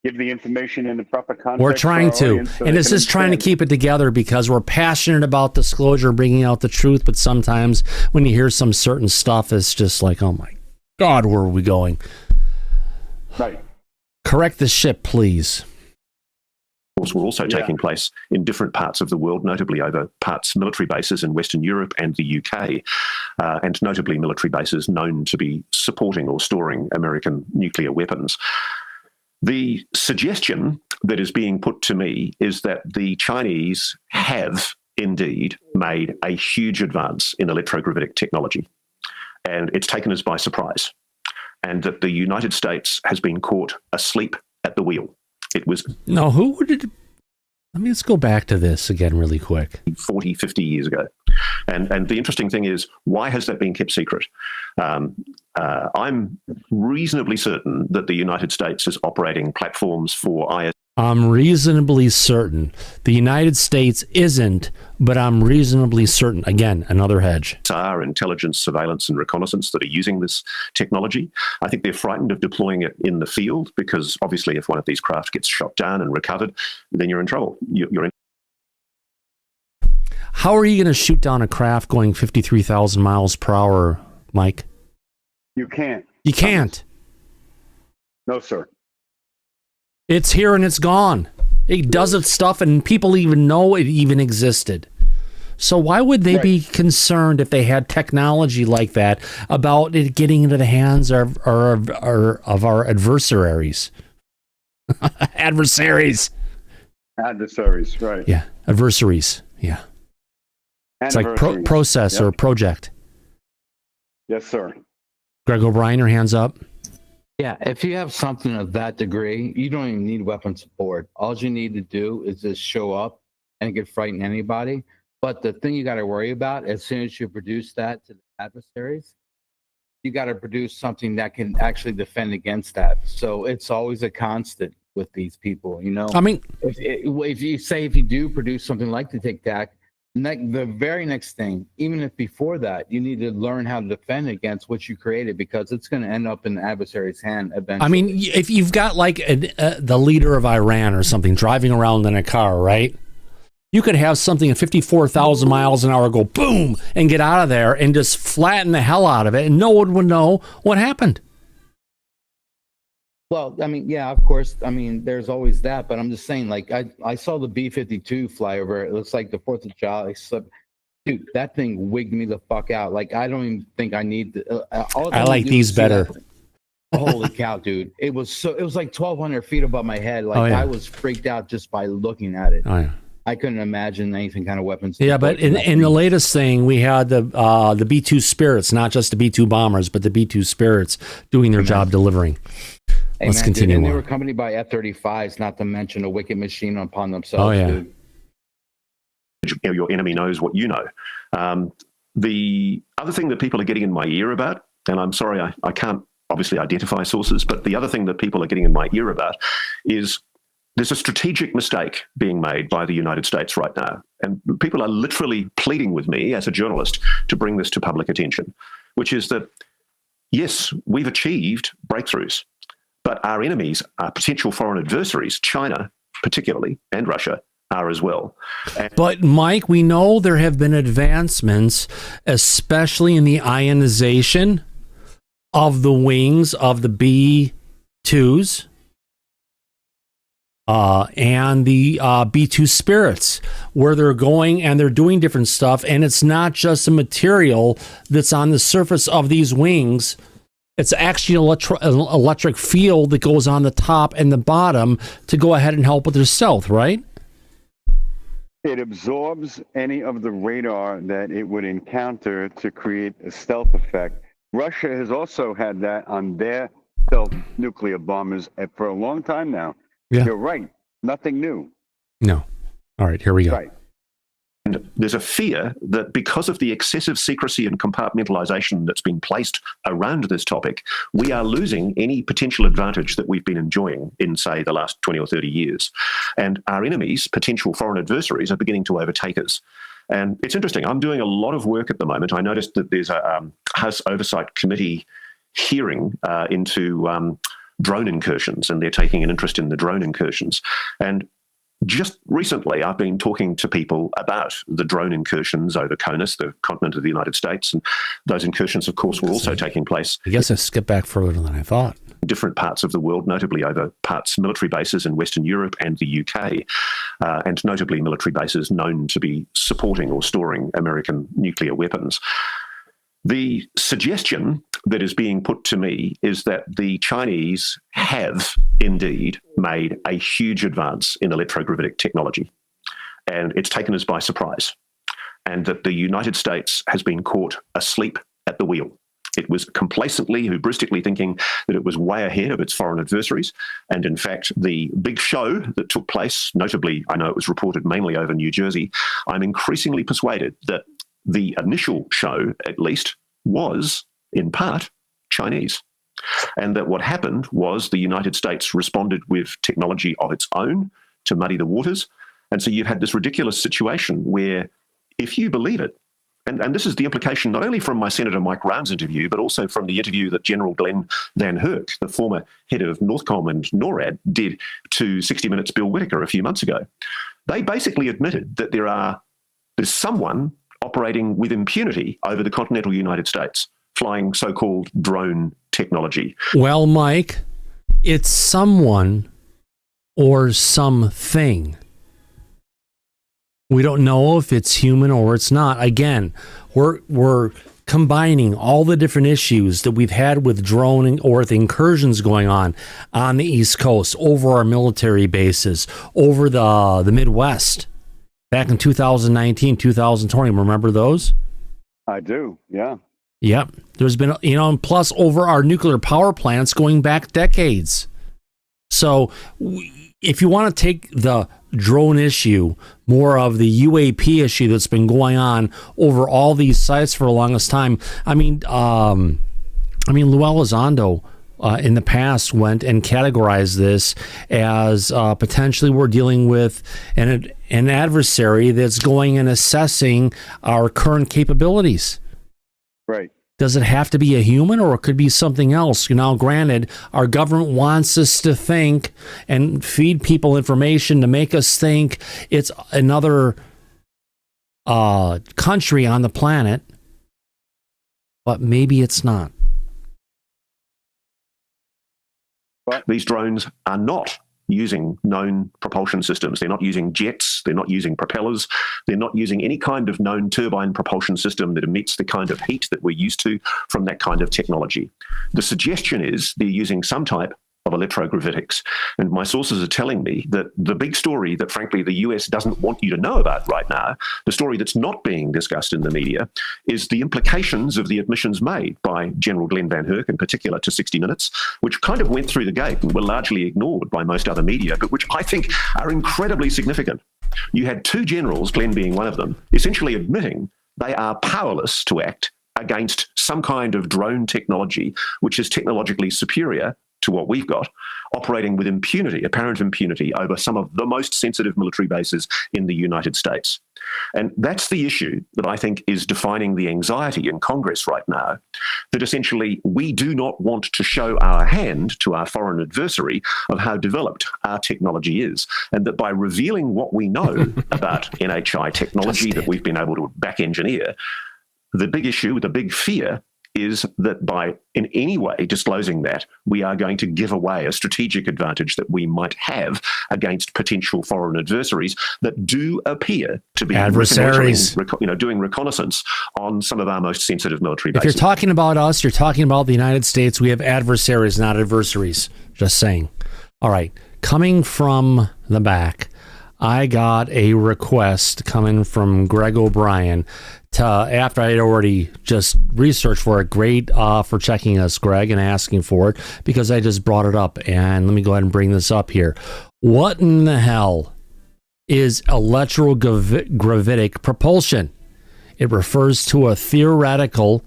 give the information in the proper context. We're trying to. And it's just trying to keep it together because we're passionate about disclosure, bringing out the truth. But sometimes when you hear some certain stuff, it's just like, oh, my God, where are we going? Right. Correct the ship, please. Were also taking place in different parts of the world, notably over military bases in Western Europe and the UK, and notably military bases known to be supporting or storing American nuclear weapons. The suggestion that is being put to me is that the Chinese have indeed made a huge advance in electrogravitic technology, and it's taken us by surprise, and that the United States has been caught asleep at the wheel. It was... No, who did... Let me just go back to this again really quick. 40, 50 years ago. And the interesting thing is, why has that been kept secret? I'm reasonably certain that the United States is operating platforms for IS. I'm reasonably certain. The United States isn't, but I'm reasonably certain. Again, another hedge. Intelligence, surveillance, and reconnaissance that are using this technology. I think they're frightened of deploying it in the field because obviously if one of these craft gets shot down and recovered, then you're in trouble. You're in. How are you going to shoot down a craft going 53,000 miles per hour, Mike? You can't. You can't. No, sir. It's here and it's gone. It does its stuff and people even know it even existed. So why would they be concerned if they had technology like that about it getting into the hands of our adversaries? Adversaries, right. Yeah, adversaries, yeah. It's like process or project. Yes, sir. Greg O'Brien, your hands up. Yeah, if you have something of that degree, you don't even need weapon support. All you need to do is just show up and it can frighten anybody. But the thing you got to worry about, as soon as you produce that to the adversaries, you got to produce something that can actually defend against that. So it's always a constant with these people, you know? I mean, if you do produce something like the Tic Tac, the very next thing, even if before that, you need to learn how to defend against what you created because it's going to end up in the adversary's hand eventually. I mean, if you've got like the leader of Iran or something driving around in a car, right? You could have something at 54,000 miles an hour go boom and get out of there and just flatten the hell out of it, and no one would know what happened. Well, I mean, yeah, of course. I mean, there's always that, but I'm just saying, like, I saw the B-52 fly over. It looks like the 4th of July Dude, that thing wigged me the fuck out. Like, I don't even think I need to. I like these better. Holy cow, dude. It was like 1,200 feet above my head. Like, I was freaked out just by looking at it. Oh, yeah. I couldn't imagine anything kind of weapons. Yeah, but in the latest thing, we had the B-2 Spirits, not just the B-2 bombers, but the B-2 Spirits doing their job delivering. Let's continue. And they were accompanied by F-35s, not to mention a wicked machine upon themselves. Oh, yeah. Dude. Your enemy knows what you know. The other thing that people are getting in my ear about, and I'm sorry, I can't obviously identify sources, but the other thing that people are getting in my ear about is there's a strategic mistake being made by the United States right now. And people are literally pleading with me as a journalist to bring this to public attention, which is that, yes, we've achieved breakthroughs, but our enemies, our potential foreign adversaries, China particularly, and Russia, are as well. But Mike, we know there have been advancements, especially in the ionization of the wings of the B-2s and the B-2 Spirits, where they're going and they're doing different stuff. And it's not just a material that's on the surface of these wings. It's actually an electric field that goes on the top and the bottom to go ahead and help with their stealth, right? It absorbs any of the radar that it would encounter to create a stealth effect. Russia has also had that on their stealth nuclear bombers for a long time now. Yeah. You're right. Nothing new. No. All right, here we go. Right. And there's a fear that because of the excessive secrecy and compartmentalization that's been placed around this topic, we are losing any potential advantage that we've been enjoying in, say, the last 20 or 30 years. And our enemies, potential foreign adversaries, are beginning to overtake us. And it's interesting. I'm doing a lot of work at the moment. I noticed that there's a House Oversight Committee hearing into drone incursions, and they're taking an interest in the drone incursions. And just recently, I've been talking to people about the drone incursions over CONUS, the continent of the United States, and those incursions, of course, were also taking place. I guess I skipped back further than I thought. In different parts of the world, notably over military bases in Western Europe and the UK, and notably military bases known to be supporting or storing American nuclear weapons. The suggestion that is being put to me is that the Chinese have indeed made a huge advance in electrogravitic technology, and it's taken us by surprise, and that the United States has been caught asleep at the wheel. It was complacently, hubristically thinking that it was way ahead of its foreign adversaries. And in fact, the big show that took place, notably, I know it was reported mainly over New Jersey, I'm increasingly persuaded that the initial show, at least, was, in part, Chinese. And that what happened was the United States responded with technology of its own to muddy the waters. And so you had this ridiculous situation where, if you believe it, and this is the implication not only from my Senator Mike Round's interview, but also from the interview that General Glenn Van Herk, the former head of Northcom and NORAD, did to 60 Minutes' Bill Whitaker a few months ago. They basically admitted that there's someone operating with impunity over the continental United States, flying so-called drone technology. Well, Mike, it's someone or something. We don't know if it's human or it's not. Again, we're combining all the different issues that we've had with drone or with incursions going on the East Coast, over our military bases, over the Midwest. Back in 2019, 2020, remember those? I do, yeah. Yep. There's been, plus over our nuclear power plants going back decades. So if you want to take the drone issue, more of the UAP issue that's been going on over all these sites for the longest time, Lou Elizondo in the past went and categorized this as potentially we're dealing with an adversary that's going and assessing our current capabilities. Right. Does it have to be a human, or it could be something else? Now, granted, our government wants us to think and feed people information to make us think it's another country on the planet, but maybe it's not. These drones are not using known propulsion systems. They're not using jets. They're not using propellers. They're not using any kind of known turbine propulsion system that emits the kind of heat that we're used to from that kind of technology. The suggestion is they're using some type of electrogravitics. And my sources are telling me that the big story that, frankly, the US doesn't want you to know about right now, the story that's not being discussed in the media, is the implications of the admissions made by General Glenn Van Herk, in particular, to 60 Minutes, which kind of went through the gate and were largely ignored by most other media, but which I think are incredibly significant. You had two generals, Glenn being one of them, essentially admitting they are powerless to act against some kind of drone technology, which is technologically superior to what we've got, operating with impunity, apparent impunity, over some of the most sensitive military bases in the United States. And that's the issue that I think is defining the anxiety in Congress right now, that essentially we do not want to show our hand to our foreign adversary of how developed our technology is, and that by revealing what we know about NHI technology that we've been able to back engineer, the big issue, the big fear, is that by in any way disclosing that, we are going to give away a strategic advantage that we might have against potential foreign adversaries that do appear to be adversaries, doing reconnaissance on some of our most sensitive military bases. If you're talking about us, you're talking about the United States. We have adversaries, not adversaries. Just saying. All right. Coming from the back, I got a request coming from Greg O'Brien after I had already just researched for it. Great for checking us, Greg, and asking for it, because I just brought it up. And let me go ahead and bring this up here. What in the hell is electrogravitic propulsion? It refers to a theoretical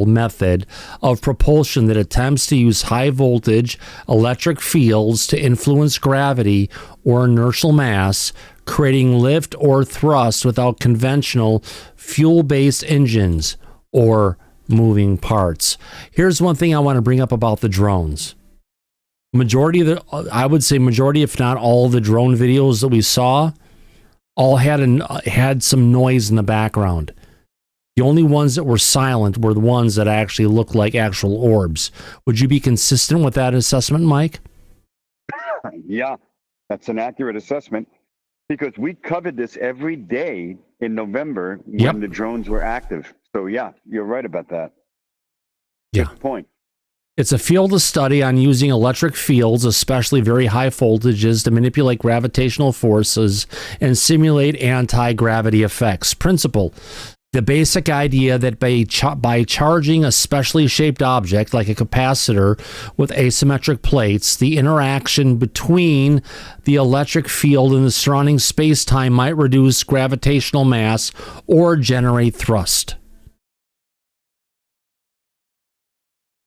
method of propulsion that attempts to use high voltage electric fields to influence gravity or inertial mass, creating lift or thrust without conventional fuel-based engines or moving parts. Here's one thing I want to bring up about the drones. Majority, if not all, the drone videos that we saw all had some noise in the background. The only ones that were silent were the ones that actually looked like actual orbs. Would you be consistent with that assessment, Mike? Yeah, that's an accurate assessment, because we covered this every day in November when the drones were active. So yeah, you're right about that. Yeah. Good point. It's a field of study on using electric fields, especially very high voltages, to manipulate gravitational forces and simulate anti-gravity effects. Principle: the basic idea that by charging a specially shaped object like a capacitor with asymmetric plates, the interaction between the electric field and the surrounding space-time might reduce gravitational mass or generate thrust.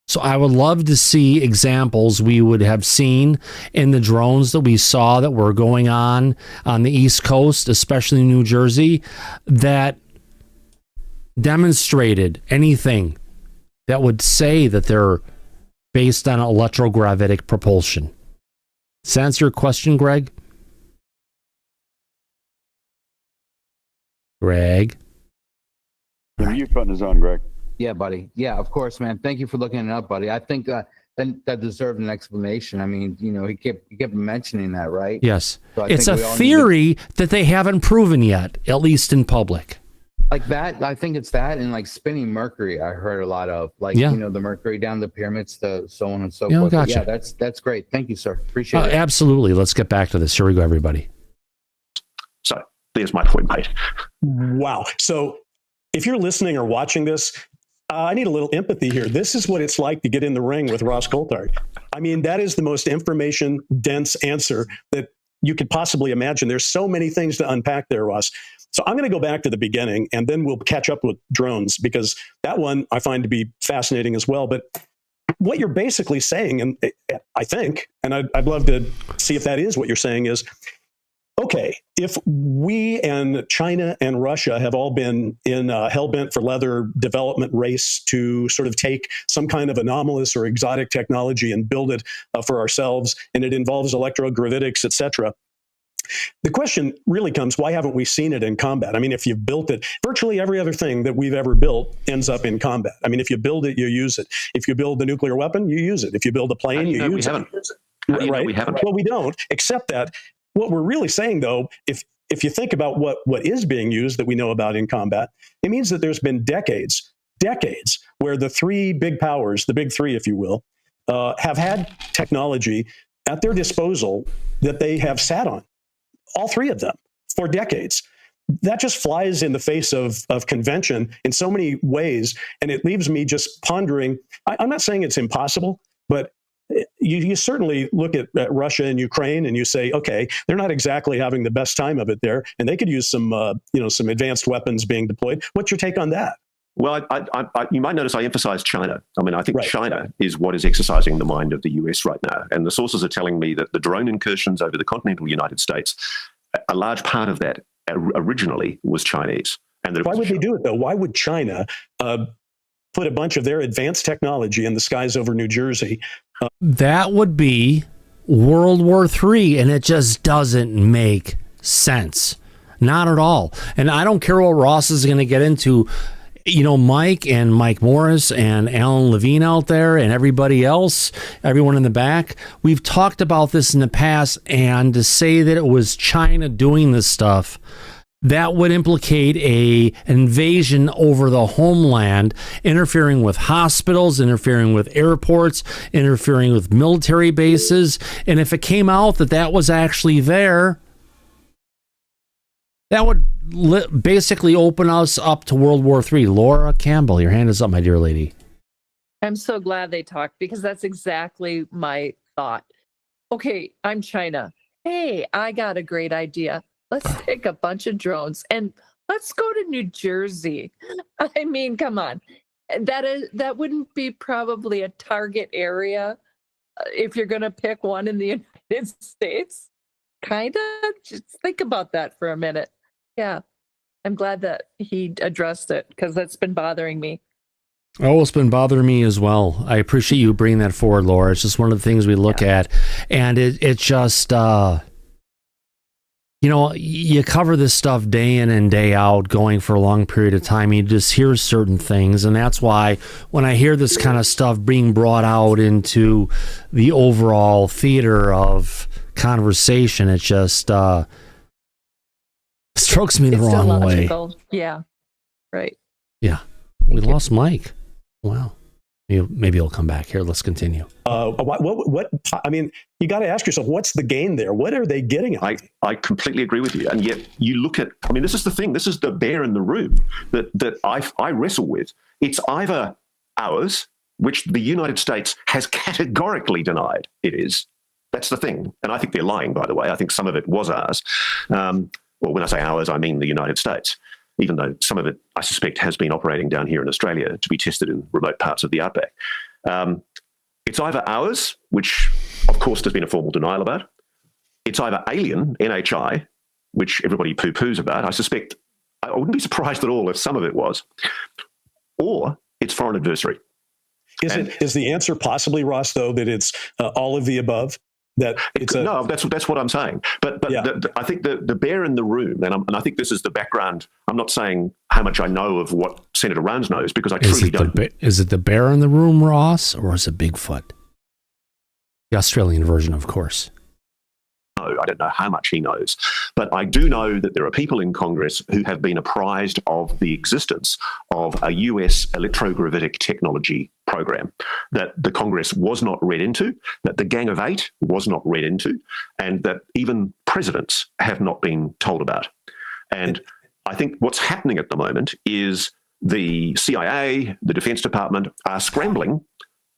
So I would love to see examples we would have seen in the drones that we saw that were going on the East Coast, especially New Jersey, that demonstrated anything that would say that they're based on electrogravitic propulsion. Does that answer your question, Greg? Greg? The mute button is on, Greg. Yeah, buddy. Yeah, of course, man. Thank you for looking it up, buddy. I think that deserved an explanation. I mean, he kept mentioning that, right? Yes. So it's a theory that they haven't proven yet, at least in public. Like that, I think it's that, and like spinning mercury, I heard a lot of, like, the mercury down the pyramids, the so on and so forth. Gotcha. Yeah, that's great. Thank you, sir. Appreciate it. Absolutely. Let's get back to this. Here we go, everybody. So there's my point, mate. Wow. So if you're listening or watching this, I need a little empathy here. This is what it's like to get in the ring with Ross Coulthard. I mean, that is the most information-dense answer that you could possibly imagine. There's so many things to unpack there, Ross. So I'm going to go back to the beginning, and then we'll catch up with drones, because that one I find to be fascinating as well. But what you're basically saying, and I think, and I'd love to see if that is what you're saying, is, okay, if we and China and Russia have all been in a hell-bent for leather development race to sort of take some kind of anomalous or exotic technology and build it for ourselves, and it involves electrogravitics, etc., the question really comes, why haven't we seen it in combat? I mean, if you've built it, virtually every other thing that we've ever built ends up in combat. I mean, if you build it, you use it. If you build the nuclear weapon, you use it. If you build a plane, you use it. How do you know right? we haven't? Well, we don't, except that what we're really saying, though, if you think about what is being used that we know about in combat, it means that there's been decades where the three big powers, the big three, if you will, have had technology at their disposal that they have sat on, all three of them, for decades. That just flies in the face of convention in so many ways, and it leaves me just pondering. I'm not saying it's impossible, but you certainly look at Russia and Ukraine and you say, okay, they're not exactly having the best time of it there, and they could use some advanced weapons being deployed. What's your take on that? Well, you might notice I emphasize China. I mean, I think Right. China is what is exercising the mind of the US right now. And the sources are telling me that the drone incursions over the continental United States, a large part of that originally was Chinese. And Why would they do it, though? Why would China put a bunch of their advanced technology in the skies over New Jersey? That would be World War III, and it just doesn't make sense. Not at all. And I don't care what Ross is going to get into. You know, Mike and Mike Morris and Alan Levine out there and everybody else, everyone in the back, we've talked about this in the past, and to say that it was China doing this stuff, that would implicate an invasion over the homeland, interfering with hospitals, interfering with airports, interfering with military bases. And if it came out that that was actually there, that would basically open us up to World War III. Laura Campbell, your hand is up, my dear lady. I'm so glad they talked, because that's exactly my thought. Okay, I'm China. Hey, I got a great idea. Let's take a bunch of drones and let's go to New Jersey. I mean, come on. That wouldn't be probably a target area if you're going to pick one in the United States. Kind of. Just think about that for a minute. Yeah. I'm glad that he addressed it, because that's been bothering me. Oh, it's been bothering me as well. I appreciate you bringing that forward, Laura. It's just one of the things we look at. And it just, you cover this stuff day in and day out, going for a long period of time. You just hear certain things. And that's why when I hear this kind of stuff being brought out into the overall theater of conversation, it just strokes me the It's wrong way. illogical. Yeah. Right. Yeah. We lost Mike. Wow. Maybe he'll come back. Here, let's continue. What? I mean, you got to ask yourself, what's the gain there? What are they getting at? I completely agree with you. And yet you look at, I mean, this is the thing. This is the bear in the room that I wrestle with. It's either ours, which the United States has categorically denied it is. That's the thing. And I think they're lying, by the way. I think some of it was ours. Well, when I say ours, I mean the United States, even though some of it, I suspect, has been operating down here in Australia to be tested in remote parts of the outback. It's either ours, which, of course, there's been a formal denial about. It's either alien, NHI, which everybody poo-poos about. I suspect, I wouldn't be surprised at all if some of it was. Or it's foreign adversary. Is the answer possibly, Ross, though, that it's all of the above? That it's no, that's what I'm saying. But yeah. I think the bear in the room, and I think this is the background. I'm not saying how much I know of what Senator Rounds knows, because I truly don't. Is it the bear in the room, Ross, or is it Bigfoot? The Australian version, of course. No, I don't know how much he knows, but I do know that there are people in Congress who have been apprised of the existence of a US electrogravitic technology program that the Congress was not read into, that the Gang of Eight was not read into, and that even presidents have not been told about. And I think what's happening at the moment is the CIA, the Defense Department are scrambling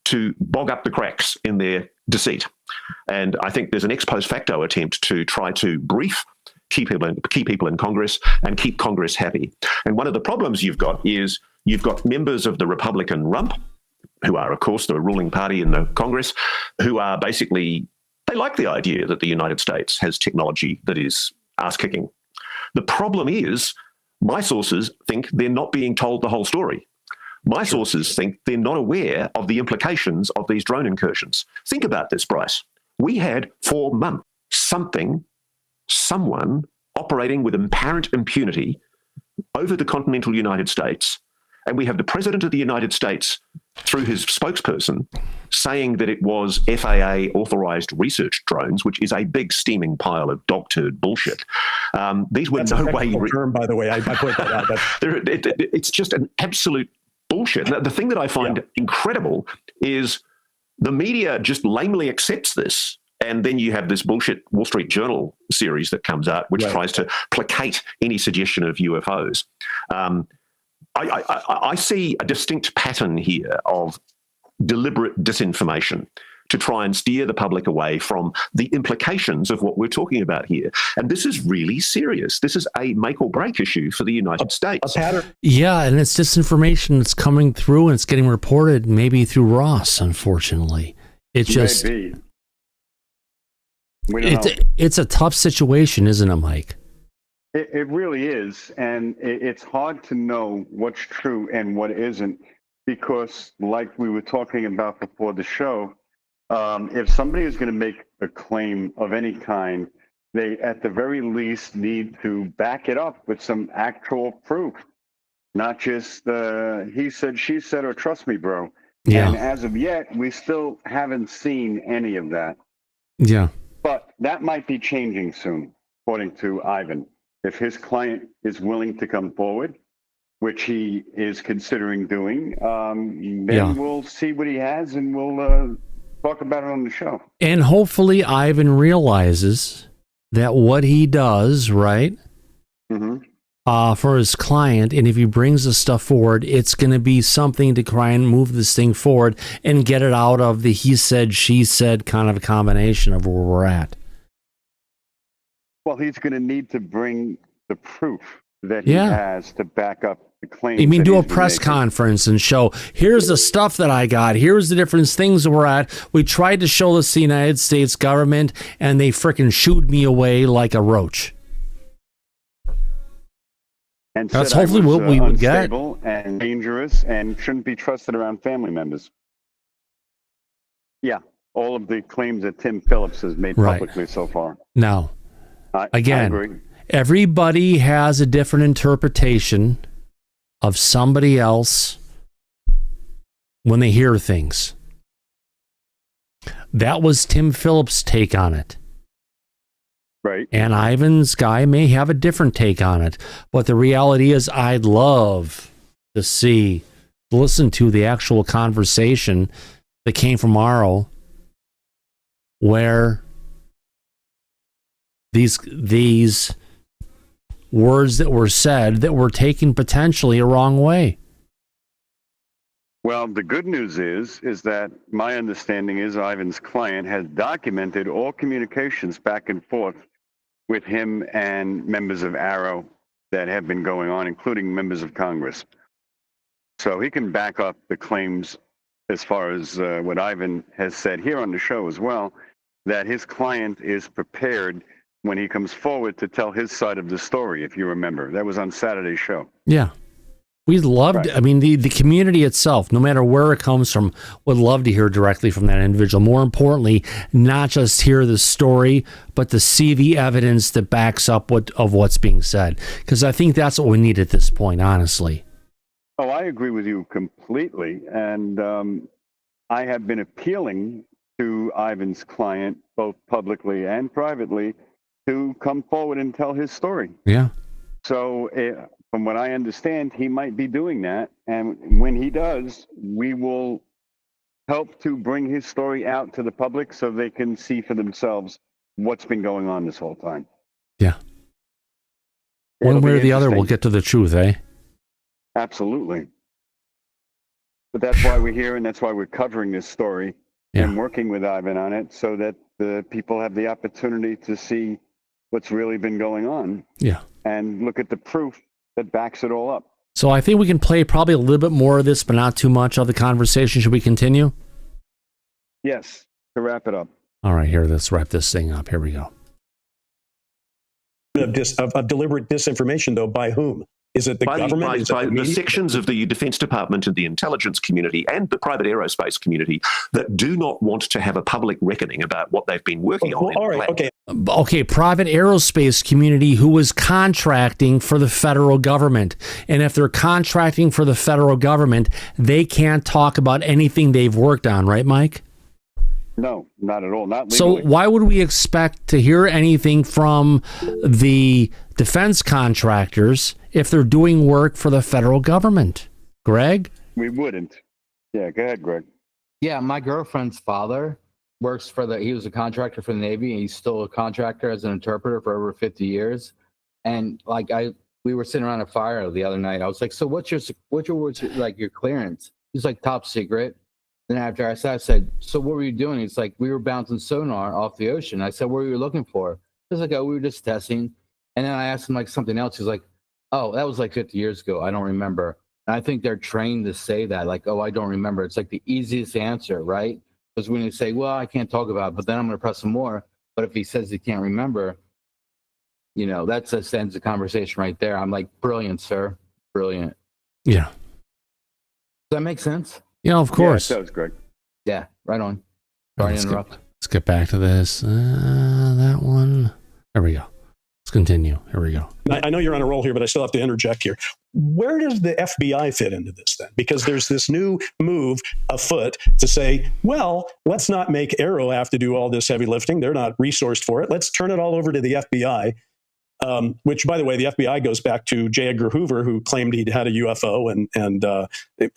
to bog up the cracks in their deceit. And I think there's an ex post facto attempt to try to brief key people in Congress and keep Congress happy. And one of the problems you've got is you've got members of the Republican rump, who are, of course, the ruling party in the Congress, who are basically, they like the idea that the United States has technology that is ass-kicking. The problem is, my sources think they're not being told the whole story. My sources think they're not aware of the implications of these drone incursions. Think about this, Bryce. We had for months someone operating with apparent impunity over the continental United States, and we have the President of the United States through his spokesperson, saying that it was FAA authorized research drones, which is a big steaming pile of dog turd bullshit. These were That's no a way. term, by the way, I point that out. It's just an absolute bullshit. The thing that I find incredible is the media just lamely accepts this. And then you have this bullshit Wall Street Journal series that comes out, which tries to placate any suggestion of UFOs. I see a distinct pattern here of deliberate disinformation to try and steer the public away from the implications of what we're talking about here. And this is really serious. This is a make or break issue for the United States. A pattern. Yeah, and it's disinformation that's coming through and it's getting reported maybe through Ross, unfortunately. It's just... Maybe. We don't know. It's a tough situation, isn't it, Mike? It really is. And it's hard to know what's true and what isn't, because like we were talking about before the show, if somebody is going to make a claim of any kind, they at the very least need to back it up with some actual proof, not just he said, she said, or trust me, bro. Yeah. And as of yet, we still haven't seen any of that. Yeah. But that might be changing soon, according to Ivan. If his client is willing to come forward, which he is considering doing, then we'll see what he has and we'll talk about it on the show. And hopefully Ivan realizes that what he does, right, for his client, and if he brings the stuff forward, it's going to be something to try and move this thing forward and get it out of the he said, she said kind of a combination of where we're at. Well, he's going to need to bring the proof that he has to back up the claim. You mean do a press conference and show, here's the stuff that I got, here's the different things that we're at. We tried to show this to the United States government, and they frickin' shooed me away like a roach. And that's hopefully what we would get. And dangerous and shouldn't be trusted around family members. Yeah, all of the claims that Tim Phillips has made publicly so far. Now, again, I agree. Everybody has a different interpretation of somebody else when they hear things. That was Tim Phillips' take on it. Right. And Ivan's guy may have a different take on it. But the reality is, I'd love to listen to the actual conversation that came from Morrow, where these words that were said that were taken potentially a wrong way. Well, the good news is that my understanding is Ivan's client has documented all communications back and forth with him and members of Arrow that have been going on, including members of Congress. So he can back up the claims as far as what Ivan has said here on the show as well, that his client is prepared when he comes forward to tell his side of the story, if you remember. That was on Saturday's show. Yeah. We loved, I mean, the community itself, no matter where it comes from, would love to hear directly from that individual. More importantly, not just hear the story, but to see the evidence that backs up what's being said. Because I think that's what we need at this point, honestly. Oh, I agree with you completely. And I have been appealing to Ivan's client, both publicly and privately, to come forward and tell his story. Yeah. So from what I understand, he might be doing that. And when he does, we will help to bring his story out to the public so they can see for themselves what's been going on this whole time. Yeah. One way or the other, we'll get to the truth, eh? Absolutely. But that's why we're here, and that's why we're covering this story and working with Ivan on it, so that the people have the opportunity to see what's really been going on. Yeah. And look at the proof that backs it all up. So I think we can play probably a little bit more of this, but not too much of the conversation. Should we continue? Yes, to wrap it up. All right, here, let's wrap this thing up. Here we go. Of deliberate disinformation, though, by whom? Is it the government? By the sections of the Defense Department and the intelligence community and the private aerospace community that do not want to have a public reckoning about what they've been working on. All right, okay. Okay, private aerospace community who was contracting for the federal government. And if they're contracting for the federal government, they can't talk about anything they've worked on, right, Mike? No, not at all. Not So legally. why would we expect to hear anything from the defense contractors if they're doing work for the federal government? Greg? We wouldn't. Yeah, go ahead, Greg. Yeah, my girlfriend's father works he was a contractor for the Navy, and he's still a contractor as an interpreter for over 50 years. And we were sitting around a fire the other night. I was like, so what's your your clearance? He's like, top secret. Then after I said, so what were you doing? He's like, we were bouncing sonar off the ocean. I said, what were you looking for? He was like, oh, we were just testing. And then I asked him like something else. He's like, oh, that was like 50 years ago. I don't remember. And I think they're trained to say that, like, oh, I don't remember. It's like the easiest answer, right? Because when you say, well, I can't talk about it, but then I'm going to press some more. But if he says he can't remember, that just ends the conversation right there. I'm like, brilliant, sir. Brilliant. Yeah. Does that make sense? Yeah, of course. Yeah, it does, Greg. Yeah, right on. Sorry to interrupt. Let's get back to this. That one. There we go. Let's continue. Here we go. I know you're on a roll here, but I still have to interject here. Where does the FBI fit into this then? Because there's this new move afoot to say, well, let's not make Aero have to do all this heavy lifting. They're not resourced for it. Let's turn it all over to the FBI, which, by the way, the FBI goes back to J. Edgar Hoover, who claimed he'd had a UFO and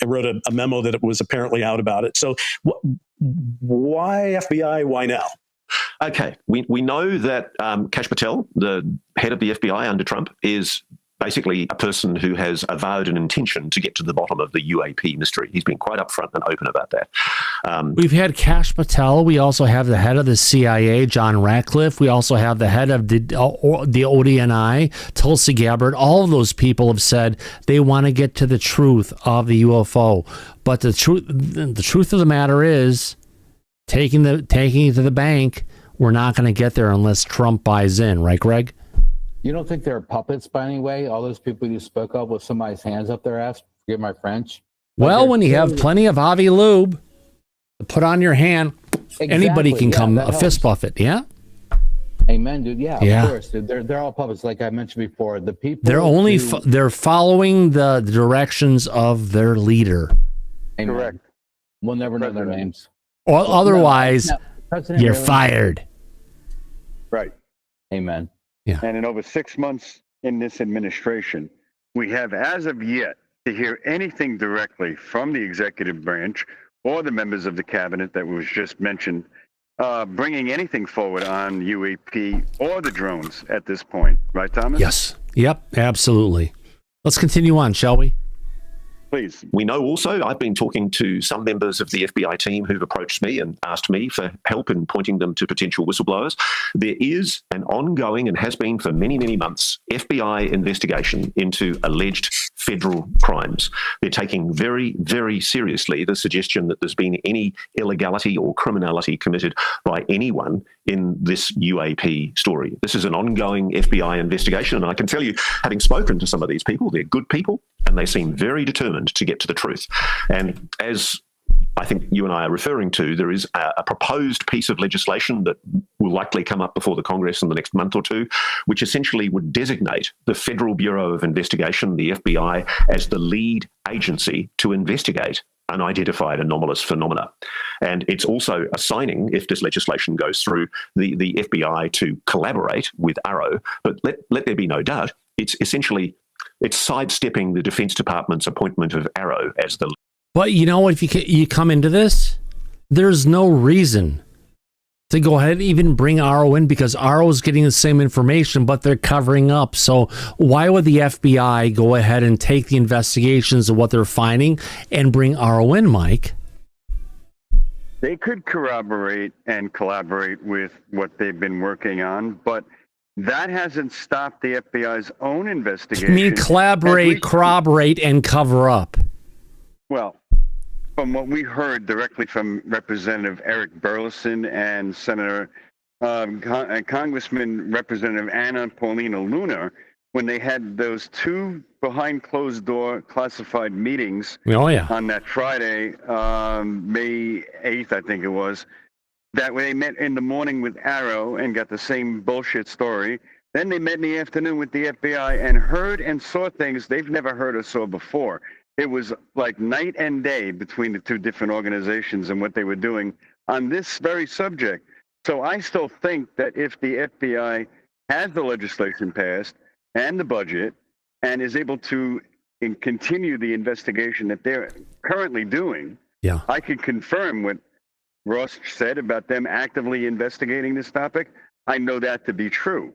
wrote a memo that it was apparently out about it. So why FBI? Why now? Okay, we know that Kash Patel, the head of the FBI under Trump, is basically a person who has avowed an intention to get to the bottom of the UAP mystery. He's been quite upfront and open about that. We've had Kash Patel. We also have the head of the CIA, John Ratcliffe. We also have the head of the OVNI, Tulsi Gabbard. All of those people have said they want to get to the truth of the UFO. But the truth of the matter is, taking it to the bank, we're not going to get there unless Trump buys in, right, Greg? You don't think they're puppets by any way? All those people you spoke of with somebody's hands up their ass? Forgive my French. Well, when you have plenty of Avi Lube to put on your hand, anybody can come a fist buff it. Yeah. Amen, dude. Yeah, of course, dude. They're all puppets, like I mentioned before. The people they're following the directions of their leader. Amen. Correct. We'll never know their names. Or otherwise, you're really fired. Right. Amen. Yeah. And in over 6 months in this administration, we have as of yet to hear anything directly from the executive branch or the members of the cabinet that was just mentioned, bringing anything forward on UAP or the drones at this point. Right, Thomas? Yes. Yep, absolutely. Let's continue on, shall we? Please. We know also, I've been talking to some members of the FBI team who've approached me and asked me for help in pointing them to potential whistleblowers. There is an ongoing, and has been for many, many months, FBI investigation into alleged federal crimes. They're taking very, very seriously the suggestion that there's been any illegality or criminality committed by anyone in this UAP story. This is an ongoing FBI investigation, and I can tell you, having spoken to some of these people, they're good people, and they seem very determined to get to the truth. And as I think you and I are referring to, there is a proposed piece of legislation that will likely come up before the Congress in the next month or two, which essentially would designate the Federal Bureau of Investigation, the FBI, as the lead agency to investigate unidentified anomalous phenomena. And it's also assigning, if this legislation goes through, the FBI to collaborate with ARROW. But let there be no doubt, it's sidestepping the Defense Department's appointment of ARROW as the... But you know, if you come into this, there's no reason to go ahead and even bring ARROW in, because ARROW is getting the same information, but they're covering up. So why would the FBI go ahead and take the investigations of what they're finding and bring ARROW in, Mike? They could corroborate and collaborate with what they've been working on, but that hasn't stopped the FBI's own investigation. You mean collaborate, corroborate, and cover up? Well, from what we heard directly from Representative Eric Burleson and Congressman Representative Anna Paulina Luna, when they had those two behind closed door classified meetings on that Friday, May 8th, I think it was, that they met in the morning with Arrow and got the same bullshit story. Then they met in the afternoon with the FBI and heard and saw things they've never heard or saw before. It was like night and day between the two different organizations and what they were doing on this very subject. So I still think that if the FBI has the legislation passed and the budget and is able to continue the investigation that they're currently doing, Yeah. I can confirm what Ross said about them actively investigating this topic. I know that to be true.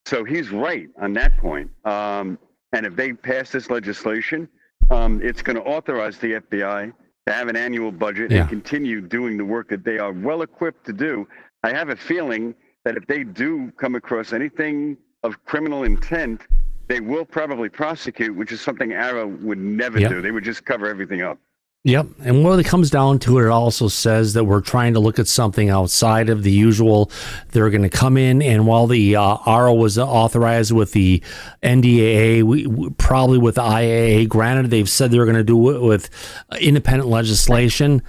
So he's right on that point. And if they pass this legislation, it's going to authorize the FBI to have an annual budget and continue doing the work that they are well equipped to do. I have a feeling that if they do come across anything of criminal intent, they will probably prosecute, which is something Arrow would never do. They would just cover everything up. Yep. And when it comes down to it, it also says that we're trying to look at something outside of the usual. They're going to come in, and while the RO was authorized with the NDAA, probably with the IAA, granted, they've said they're going to do it with independent legislation.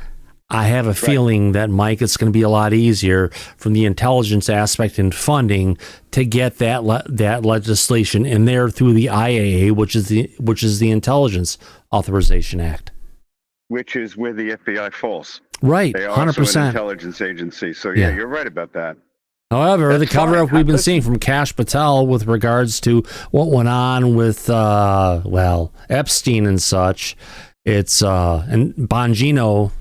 I have a feeling that, Mike, it's going to be a lot easier from the intelligence aspect and funding to get that legislation in there through the IAA, which is the Intelligence Authorization Act. Which is where the FBI falls. Right, they are 100%. also an intelligence agency. So yeah, you're right about that. However, the cover-up we've been seeing from Kash Patel with regards to what went on with, Epstein and such, it's, and Bongino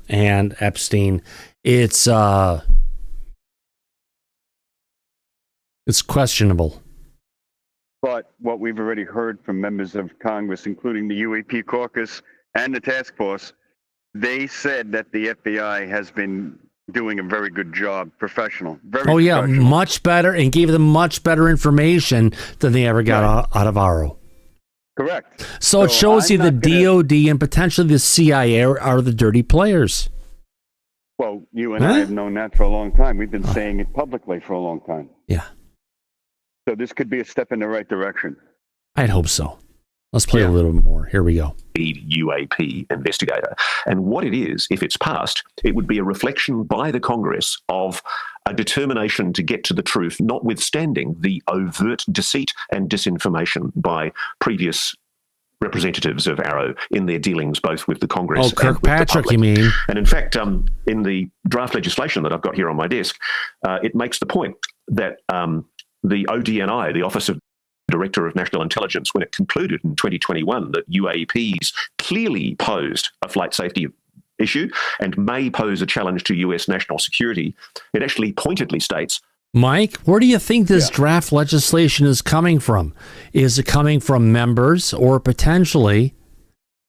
and Epstein, it's questionable. But what we've already heard from members of Congress, including the UAP caucus and the task force, they said that the FBI has been doing a very good job, professional. Professional. Much better, and gave them much better information than they ever got out of ARO. Correct. So it shows you the DOD and potentially the CIA are the dirty players. Well, you and I have known that for a long time. We've been saying it publicly for a long time. Yeah. So this could be a step in the right direction. I'd hope so. Let's play a little more. Here we go. UAP investigator. And what it is, if it's passed, it would be a reflection by the Congress of a determination to get to the truth, notwithstanding the overt deceit and disinformation by previous representatives of ARO in their dealings both with the Congress and Kirkpatrick, with the public. you mean? And in fact, in the draft legislation that I've got here on my desk, it makes the point that the ODNI, the Office of Director of National Intelligence, when it concluded in 2021 that UAPs clearly posed a flight safety issue and may pose a challenge to US national security, it actually pointedly states, Mike, where do you think this draft legislation is coming from? Is it coming from members, or potentially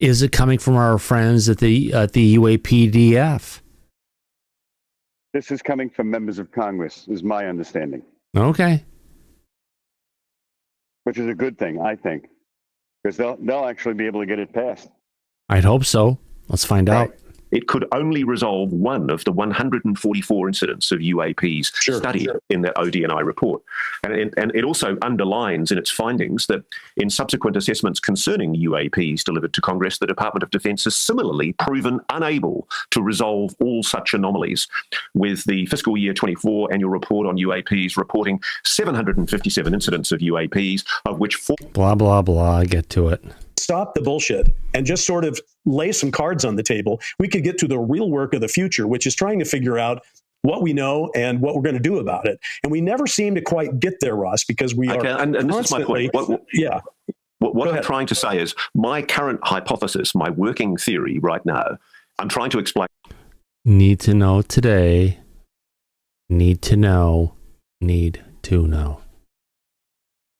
is it coming from our friends at the UAPDF? This is coming from members of Congress, is my understanding. Okay. Which is a good thing, I think, because they'll actually be able to get it passed. I'd hope so. Let's find out. It could only resolve one of the 144 incidents of UAPs studied in that ODNI report. And it also underlines in its findings that in subsequent assessments concerning UAPs delivered to Congress, the Department of Defense has similarly proven unable to resolve all such anomalies, with the fiscal year 24 annual report on UAPs reporting 757 incidents of UAPs, of which 4... Blah, blah, blah. Get to it. Stop the bullshit and just sort of lay some cards on the table, we could get to the real work of the future, which is trying to figure out what we know and what we're going to do about it. And we never seem to quite get there, Ross, because we are and this is my point. What I'm trying to say is my current hypothesis, my working theory right now, I'm trying to explain. Need to know today. Need to know. Need to know.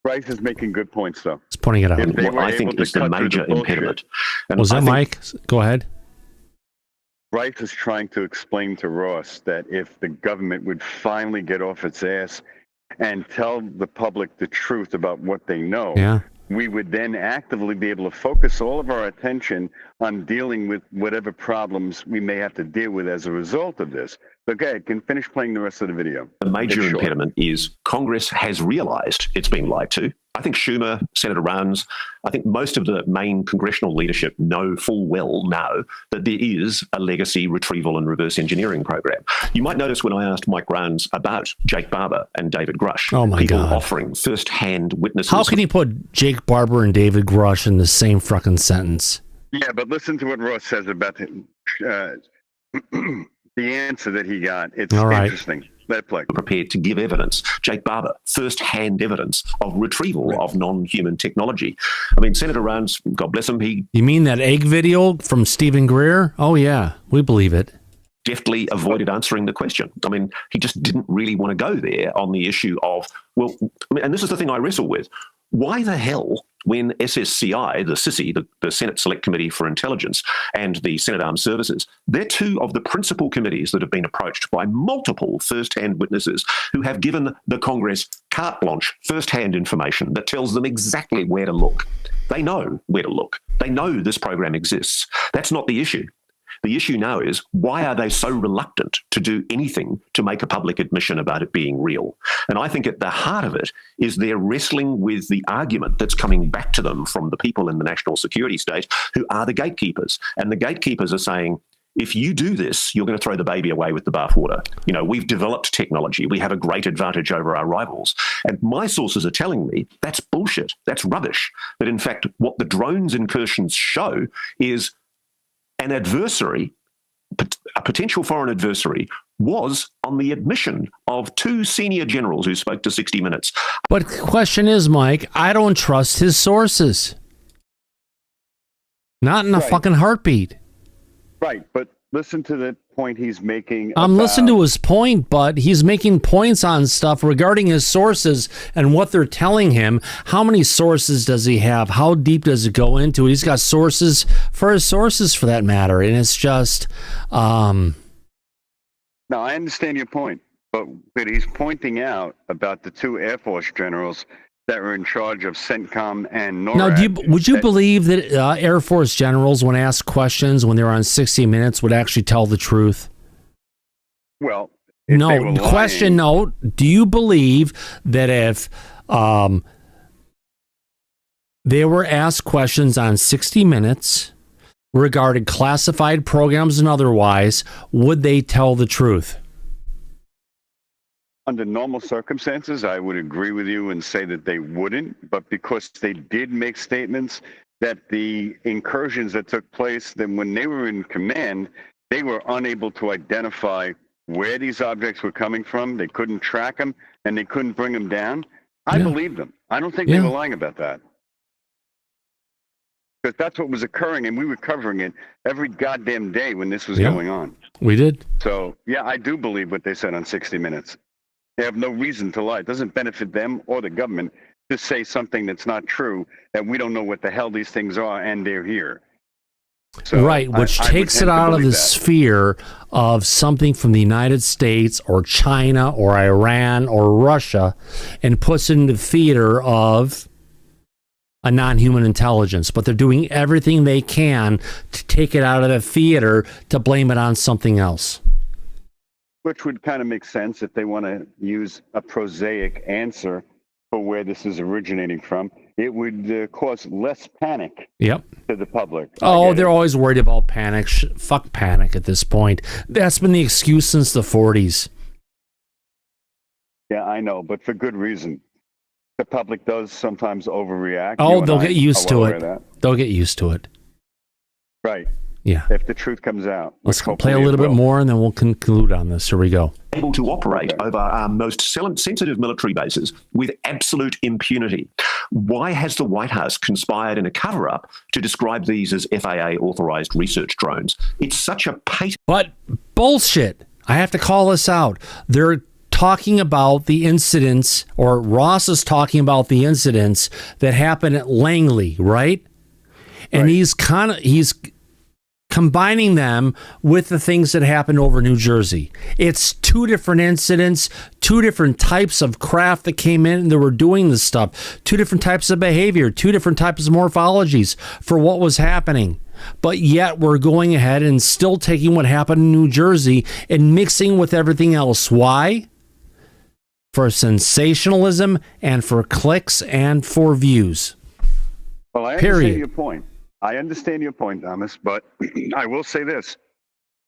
Bryce is making good points, though. It's pointing it out. What I think is the major impediment. And was that Mike? Go ahead. Bryce is trying to explain to Ross that if the government would finally get off its ass and tell the public the truth about what they know, we would then actively be able to focus all of our attention on dealing with whatever problems we may have to deal with as a result of this. Okay, I can finish playing the rest of the video. The major impediment is Congress has realized it's been lied to I think Schumer, Senator Rounds, I think most of the main congressional leadership know full well now that there is a legacy retrieval and reverse engineering program. You might notice when I asked Mike Rounds about Jake Barber and David Grush, people offering first-hand witnesses. How can you put Jake Barber and David Grush in the same fucking sentence? Yeah, but listen to what Ross says about the answer that he got. It's interesting. Let it play. Prepared to give evidence. Jake Barber, first-hand evidence of retrieval of non-human technology. I mean, Senator Rounds, God bless him, You mean that egg video from Stephen Greer? Oh, yeah, we believe it. Deftly avoided answering the question. I mean, he just didn't really want to go there on the issue of, well, I mean, and this is the thing I wrestle with. Why the hell, when SSCI, the SISI, the Senate Select Committee for Intelligence, and the Senate Armed Services, they're two of the principal committees that have been approached by multiple first-hand witnesses who have given the Congress carte blanche first-hand information that tells them exactly where to look. They know where to look. They know this program exists. That's not the issue. The issue now is, why are they so reluctant to do anything to make a public admission about it being real? And I think at the heart of it is they're wrestling with the argument that's coming back to them from the people in the national security state who are the gatekeepers. And the gatekeepers are saying, if you do this, you're going to throw the baby away with the bathwater. You know, we've developed technology. We have a great advantage over our rivals. And my sources are telling me that's bullshit. That's rubbish. That in fact, what the drones incursions show is an adversary, a potential foreign adversary, was on the admission of two senior generals who spoke to 60 Minutes. But the question is, Mike, I don't trust his sources. Not in a fucking heartbeat. Right, but listen to the point he's making. I'm listening to his point, but he's making points on stuff regarding his sources and what they're telling him. How many sources does he have? How deep does it go into it? He's got sources for his sources, for that matter. And it's just... No, I understand your point, but he's pointing out about the two Air Force generals that were in charge of CENTCOM and NORAD. Now, would you believe that Air Force generals, when asked questions when they were on 60 Minutes, would actually tell the truth? Well, no. Question note: do you believe that if they were asked questions on 60 Minutes regarding classified programs and otherwise, would they tell the truth? Under normal circumstances, I would agree with you and say that they wouldn't, but because they did make statements that the incursions that took place, then when they were in command, they were unable to identify where these objects were coming from. They couldn't track them, and they couldn't bring them down. I believe them. I don't think they were lying about that. Because that's what was occurring, and we were covering it every goddamn day when this was going on. We did. So, yeah, I do believe what they said on 60 Minutes. They have no reason to lie. It doesn't benefit them or the government to say something that's not true, that we don't know what the hell these things are, and they're here. So right, which takes it out of the sphere of something from the United States or China or Iran or Russia and puts it in the theater of a non-human intelligence. But they're doing everything they can to take it out of the theater to blame it on something else. Which would kind of make sense if they want to use a prosaic answer for where this is originating from. It would cause less panic to the public. Oh, they're always worried about panic. Fuck panic at this point. That's been the excuse since the 40s. Yeah, I know, but for good reason. The public does sometimes overreact. Oh, they'll get used to it. They'll get used to it. Right. Yeah. If the truth comes out. Let's play a little bit more and then we'll conclude on this. Here we go. Able to operate over our most sensitive military bases with absolute impunity. Why has the White House conspired in a cover-up to describe these as FAA-authorized research drones? It's such a patent... But bullshit. I have to call this out. They're talking about the incidents, or Ross is talking about the incidents that happened at Langley, right? And he's combining them with the things that happened over New Jersey. It's two different incidents, two different types of craft that came in and they were doing this stuff, two different types of behavior, two different types of morphologies for what was happening. But yet we're going ahead and still taking what happened in New Jersey and mixing with everything else. Why? for sensationalism and for clicks and for views. Well, I understand your point. I understand your point, Thomas, but I will say this.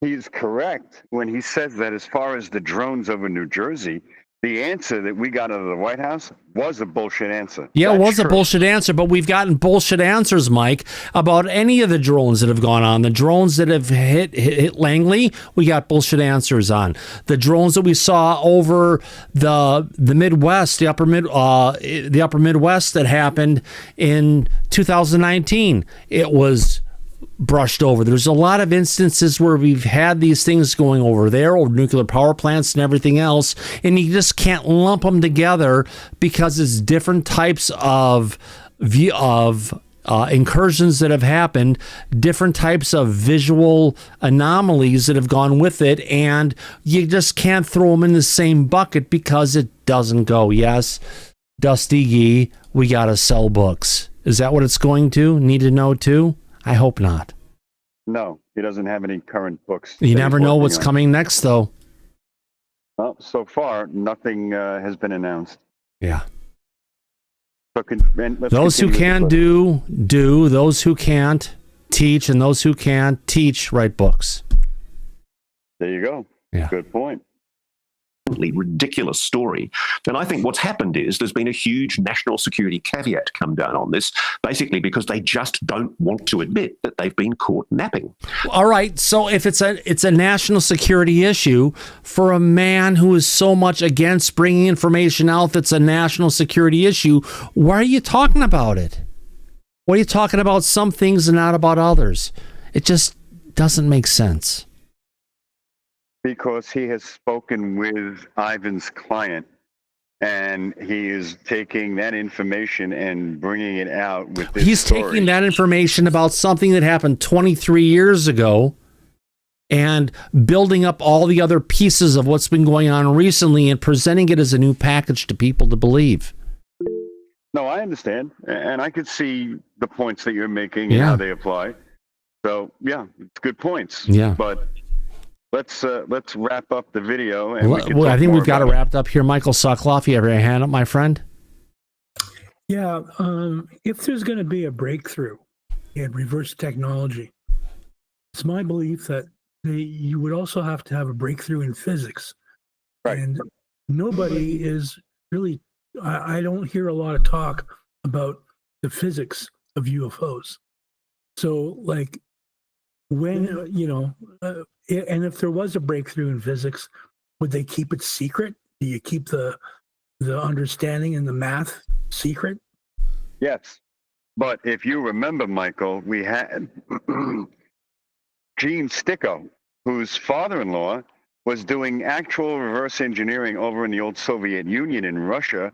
He's correct when he says that as far as the drones over New Jersey, the answer that we got out of the White House was a bullshit answer. Yeah, That's it was true. a bullshit answer, but we've gotten bullshit answers, Mike, about any of the drones that have gone on. The drones that have hit Langley, we got bullshit answers on. The drones that we saw over the Midwest, the upper Midwest that happened in 2019, it was brushed over. There's a lot of instances where we've had these things going over there, or nuclear power plants and everything else, and you just can't lump them together because it's different types of incursions that have happened, different types of visual anomalies that have gone with it, and you just can't throw them in the same bucket because it doesn't go. Yes, Dusty Gee, we got to sell books. Is that what it's going to? Need to know too? I hope not. No, he doesn't have any current books. You never know what's coming next, though. Well, so far, nothing has been announced. Yeah. So those who can do. Those who can't, teach. And those who can't teach, write books. There you go. Yeah. Good point. Ridiculous story, then I think what's happened is there's been a huge national security caveat come down on this, basically because they just don't want to admit that they've been caught napping. All right, so if it's a national security issue for a man who is so much against bringing information out that's a national security issue, why are you talking about it? Why are you talking about some things and not about others? It just doesn't make sense. Because he has spoken with Ivan's client, and he is taking that information and bringing it out with this He's story. taking that information about something that happened 23 years ago and building up all the other pieces of what's been going on recently and presenting it as a new package to people to believe. No, I understand, and I could see the points that you're making and how they apply. So, yeah, it's good points. Yeah. But let's wrap up the video. And Well, I think we've got it wrapped up here. Michael Sokoloff, you have your hand up, my friend? Yeah. If there's going to be a breakthrough in reverse technology, it's my belief that you would also have to have a breakthrough in physics. Right. And nobody is really, I don't hear a lot of talk about the physics of UFOs. So, like, when, and if there was a breakthrough in physics, would they keep it secret? Do you keep the understanding and the math secret? Yes. But if you remember, Michael, we had Gene Sticko, whose father-in-law was doing actual reverse engineering over in the old Soviet Union in Russia,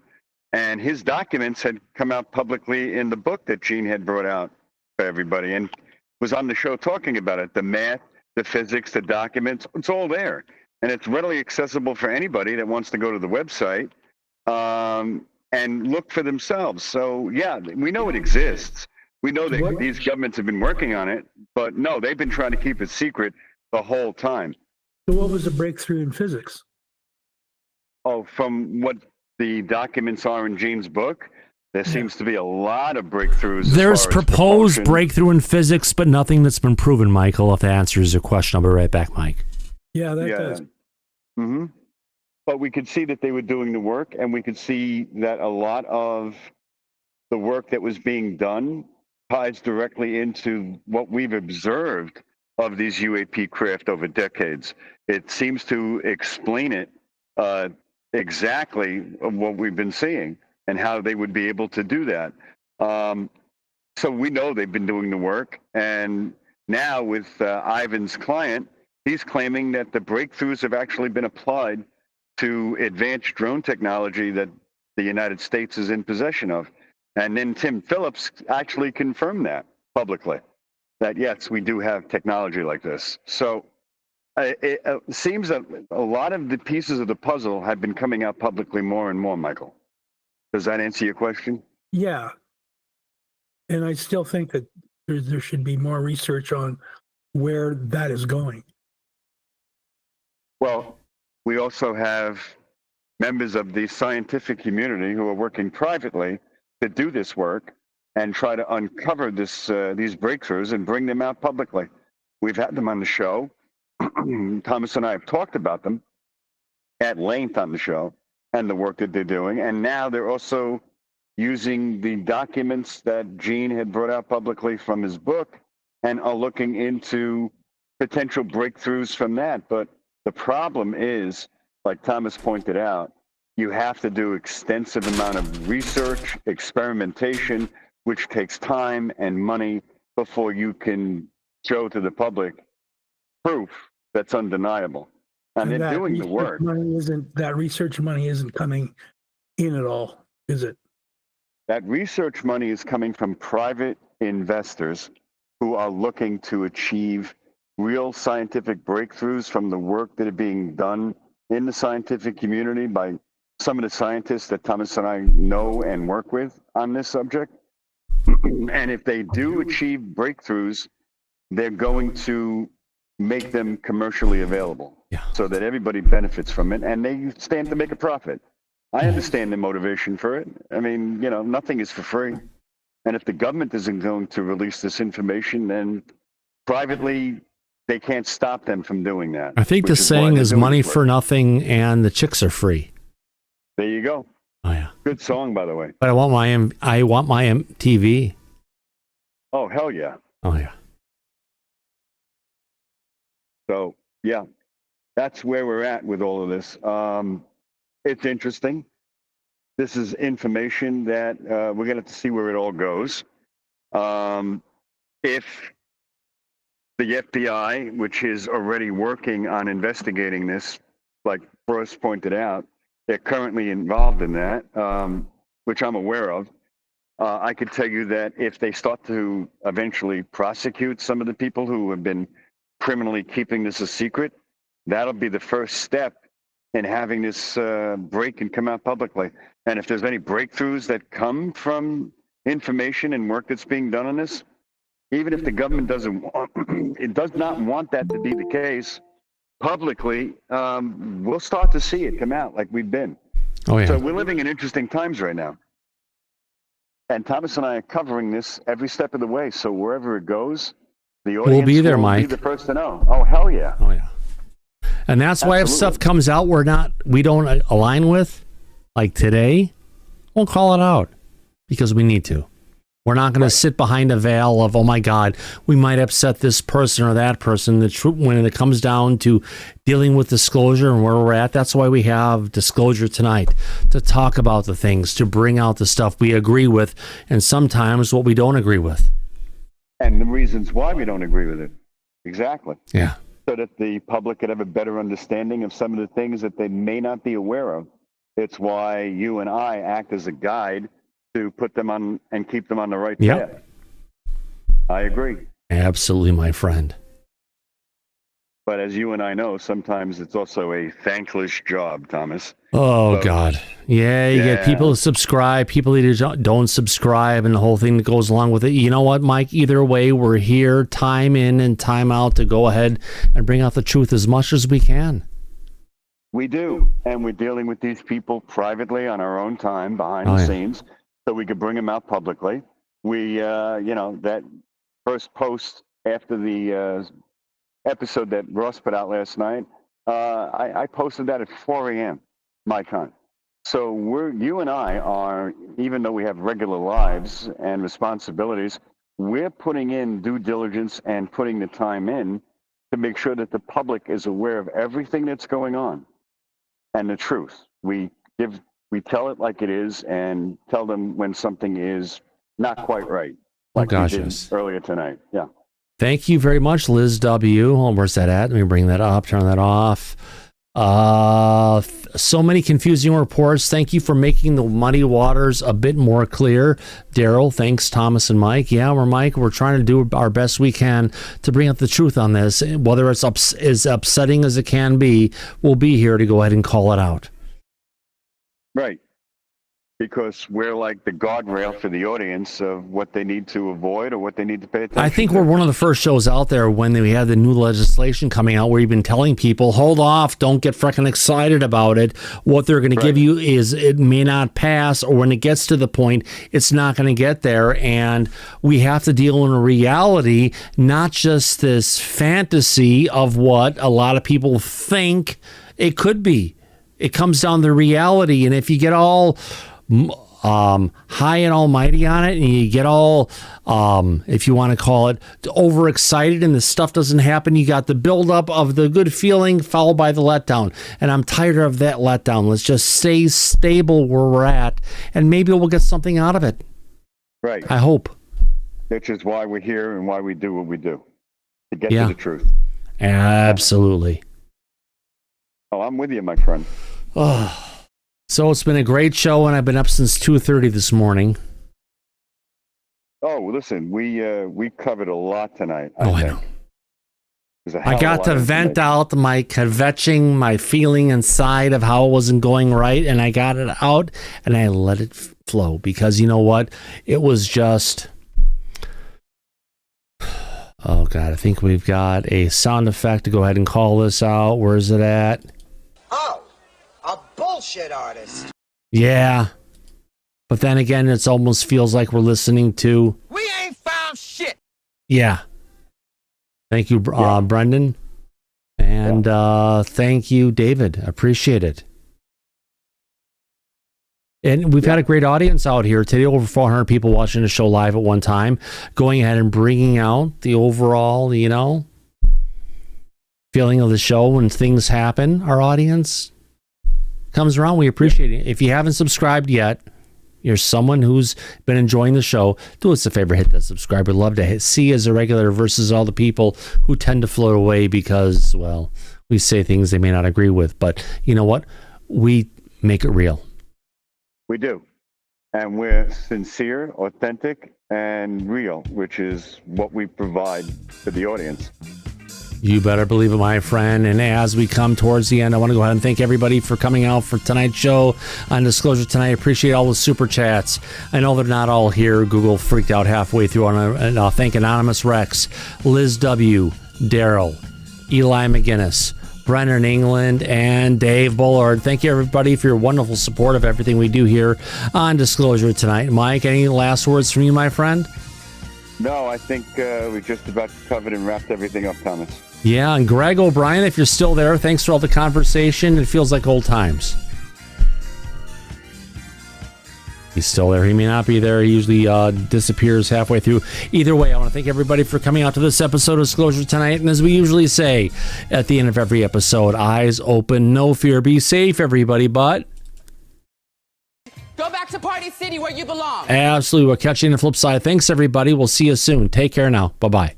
and his documents had come out publicly in the book that Gene had brought out for everybody, and was on the show talking about it. The math, the physics, the documents, it's all there. And it's readily accessible for anybody that wants to go to the website and look for themselves. So, yeah, we know it exists. We know that these governments have been working on it, but no, they've been trying to keep it secret the whole time. So what was the breakthrough in physics? Oh, from what the documents are in Gene's book, there seems to be a lot of breakthroughs. There's proposed breakthrough in physics, but nothing that's been proven, Michael. If that answers your question, I'll be right back, Mike. Yeah, that does. Mm-hmm. But we could see that they were doing the work, and we could see that a lot of the work that was being done ties directly into what we've observed of these UAP craft over decades. It seems to explain it exactly what we've been seeing and how they would be able to do that. So we know they've been doing the work. And now with Ivan's client, he's claiming that the breakthroughs have actually been applied to advanced drone technology that the United States is in possession of. And then Tim Phillips actually confirmed that publicly, that yes, we do have technology like this. So it seems that a lot of the pieces of the puzzle have been coming out publicly more and more, Michael. Does that answer your question? Yeah. And I still think that there should be more research on where that is going. Well, we also have members of the scientific community who are working privately to do this work and try to uncover these breakthroughs and bring them out publicly. We've had them on the show. Thomas and I have talked about them at length on the show and the work that they're doing. And now they're also using the documents that Gene had brought out publicly from his book and are looking into potential breakthroughs from that. But the problem is, like Thomas pointed out, you have to do extensive amount of research, experimentation, which takes time and money before you can show to the public proof that's undeniable. And they're doing the work. That research money isn't coming in at all, is it? That research money is coming from private investors who are looking to achieve real scientific breakthroughs from the work that are being done in the scientific community by some of the scientists that Thomas and I know and work with on this subject. And if they do achieve breakthroughs, they're going to make them commercially available so that everybody benefits from it and they stand to make a profit. I understand the motivation for it. I mean, you know, nothing is for free. And if the government isn't going to release this information, then privately, they can't stop them from doing that. I think the saying is money for nothing and the chicks are free. There you go. Oh, yeah. Good song, by the way. But I want my MTV. Oh, hell yeah. Oh, yeah. So, yeah, that's where we're at with all of this. It's interesting. This is information that we're going to have to see where it all goes. If the FBI, which is already working on investigating this, like Bruce pointed out, they're currently involved in that, which I'm aware of. I could tell you that if they start to eventually prosecute some of the people who have been criminally keeping this a secret, that'll be the first step in having this break and come out publicly. And if there's any breakthroughs that come from information and work that's being done on this, even if the government does not want that to be the case publicly, we'll start to see it come out like we've been. Oh, yeah. So we're living in interesting times right now. And Thomas and I are covering this every step of the way. So wherever it goes, the audience will be there, Mike. Be the first to know. Oh, hell yeah. Oh, yeah. And that's why if stuff comes out we don't align with, like today, we'll call it out because we need to. We're not going to sit behind a veil of, oh my God, we might upset this person or that person. The truth, when it comes down to dealing with disclosure and where we're at, that's why we have Disclosure tonight, to talk about the things, to bring out the stuff we agree with and sometimes what we don't agree with. And the reasons why we don't agree with it. Exactly. Yeah. So that the public could have a better understanding of some of the things that they may not be aware of. It's why you and I act as a guide to put them on and keep them on the right path. I agree. Absolutely, my friend. But as you and I know, sometimes it's also a thankless job, Thomas. Oh, God. Yeah, you get people to subscribe, people that don't subscribe, and the whole thing that goes along with it. You know what, Mike? Either way, we're here time in and time out to go ahead and bring out the truth as much as we can. We do. And we're dealing with these people privately on our own time behind the scenes so we could bring them out publicly. We, that first post after the episode that Ross put out last night, I posted that at 4 a.m. my time. So you and I are, even though we have regular lives and responsibilities, we're putting in due diligence and putting the time in to make sure that the public is aware of everything that's going on and the truth. We tell it like it is and tell them when something is not quite right, like we did earlier tonight. Yeah. Thank you very much, Liz W. Oh, where's that at? Let me bring that up, turn that off. So many confusing reports. Thank you for making the muddy waters a bit more clear. Daryl, thanks, Thomas and Mike. Yeah, we're trying to do our best we can to bring out the truth on this. Whether it's as upsetting as it can be, we'll be here to go ahead and call it out. Right. because we're like the guardrail for the audience of what they need to avoid or what they need to pay attention I think to. we're one of the first shows out there when we had the new legislation coming out where you've been telling people, hold off, don't get freaking excited about it. What they're going to give you is it may not pass, or when it gets to the point, it's not going to get there. And we have to deal in a reality, not just this fantasy of what a lot of people think it could be. It comes down to reality. And if you get all high and almighty on it, and you get all, if you want to call it, overexcited, and the stuff doesn't happen, you got the buildup of the good feeling followed by the letdown. And I'm tired of that letdown. Let's just stay stable where we're at, and maybe we'll get something out of it. Right. I hope. Which is why we're here and why we do what we do, to get to the truth. Absolutely. Oh, I'm with you, my friend. Oh. So it's been a great show, and I've been up since 2:30 this morning. Oh, listen, we covered a lot tonight. I know. I got to vent out my kvetching, my feeling inside of how it wasn't going right, and I got it out, and I let it flow, because you know what? It was just... Oh, God, I think we've got a sound effect to go ahead and call this out. Where is it at? Oh, a bullshit artist. Yeah. But then again, it almost feels like we're listening to... We ain't found shit. Yeah. Thank you, Brendan. And thank you, David. Appreciate it. And we've had a great audience out here today. Over 400 people watching the show live at one time. Going ahead and bringing out the overall, feeling of the show when things happen. Our audience comes around. We appreciate it. If you haven't subscribed yet, you're someone who's been enjoying the show, do us a favor, hit that subscribe. We'd love to see you as a regular versus all the people who tend to float away because, well, we say things they may not agree with. But you know what? We make it real. We do. And we're sincere, authentic, and real, which is what we provide to the audience. You better believe it, my friend. And as we come towards the end, I want to go ahead and thank everybody for coming out for tonight's show on Disclosure tonight. I appreciate all the super chats. I know they're not all here. Google freaked out halfway through. And I'll thank Anonymous Rex, Liz W., Daryl, Eli McGinnis, Brennan England, and Dave Bullard. Thank you, everybody, for your wonderful support of everything we do here on Disclosure tonight. Mike, any last words from you, my friend? No, I think we just about covered and wrapped everything up, Thomas. Yeah, and Greg O'Brien, if you're still there, thanks for all the conversation. It feels like old times. He's still there. He may not be there. He usually disappears halfway through. Either way, I want to thank everybody for coming out to this episode of Disclosure tonight. And as we usually say at the end of every episode, eyes open, no fear. Be safe, everybody, but... Go back to Party City where you belong. Absolutely. We'll catch you on the flip side. Thanks, everybody. We'll see you soon. Take care now. Bye-bye.